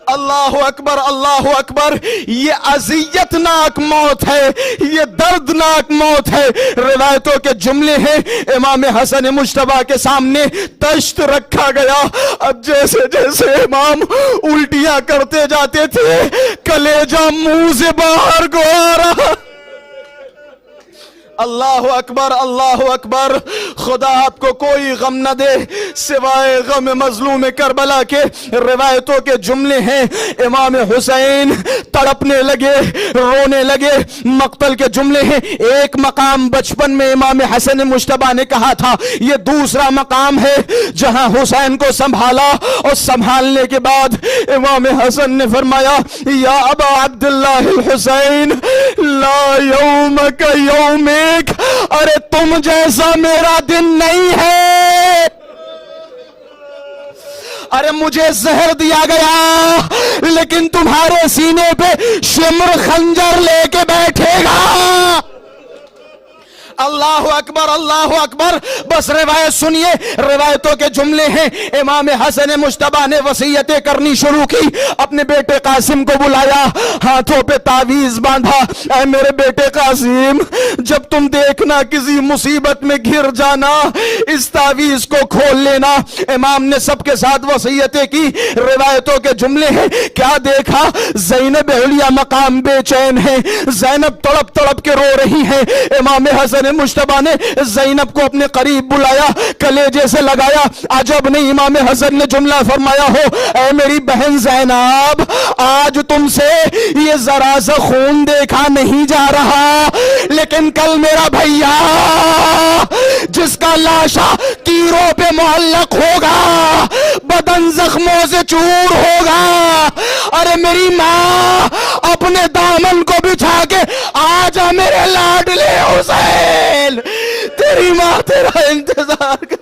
اللہ اکبر اللہ اکبر. یہ اذیتناک موت ہے، یہ دردناک موت ہے. روایتوں کے جملے ہیں امام حسن مجتبی کے سامنے تشت رکھا گیا. اب جیسے جیسے امام الٹیاں کرتے جاتے تھے کلیجہ منہ سے باہر کو آ رہا. اللہ اکبر اللہ اکبر. خدا آپ کو کوئی غم نہ دے سوائے غم مظلوم کربلا کے. روایتوں کے جملے ہیں امام حسین تڑپنے لگے، رونے لگے. مقتل کے جملے ہیں ایک مقام بچپن میں امام حسن مجتبی نے کہا تھا، یہ دوسرا مقام ہے جہاں حسین کو سنبھالا اور سنبھالنے کے بعد امام حسن نے فرمایا یا ابا عبداللہ الحسین لا یومک یومک، ارے تم جیسا میرا دن نہیں ہے. ارے مجھے زہر دیا گیا لیکن تمہارے سینے پہ شمر خنجر لے کے بیٹھے گا. اللہ اکبر اللہ اکبر. بس روایت سنیے. روایتوں کے جملے ہیں امام حسن مجتبی نے وصیتیں کرنی شروع کی. اپنے بیٹے قاسم کو بلایا، ہاتھوں پہ تعویذ باندھا. اے میرے بیٹے قاسم، جب تم دیکھنا کسی مصیبت میں گر جانا اس تعویذ کو کھول لینا. امام نے سب کے ساتھ وصیتیں کی. روایتوں کے جملے ہیں کیا دیکھا؟ زینب علیہ مقام بے چین ہے. زینب تڑپ تڑپ کے رو رہی ہیں. امام حسن مجتبی نے زینب کو اپنے قریب بلایا، کلیجے سے لگایا. عجب نہیں امام حسن نے جملہ فرمایا ہو، اے میری بہن زینب، آج تم سے یہ ذرا سا خون دیکھا نہیں جا رہا، لیکن کل میرا بھیا جس کا لاشا تیروں پہ معلق ہوگا، بدن زخموں سے چور ہوگا. ارے میری ماں اپنے دامن کو بچھا کے آجا میرے لاڈلے حسین، تیری ماں تیرا انتظار کر.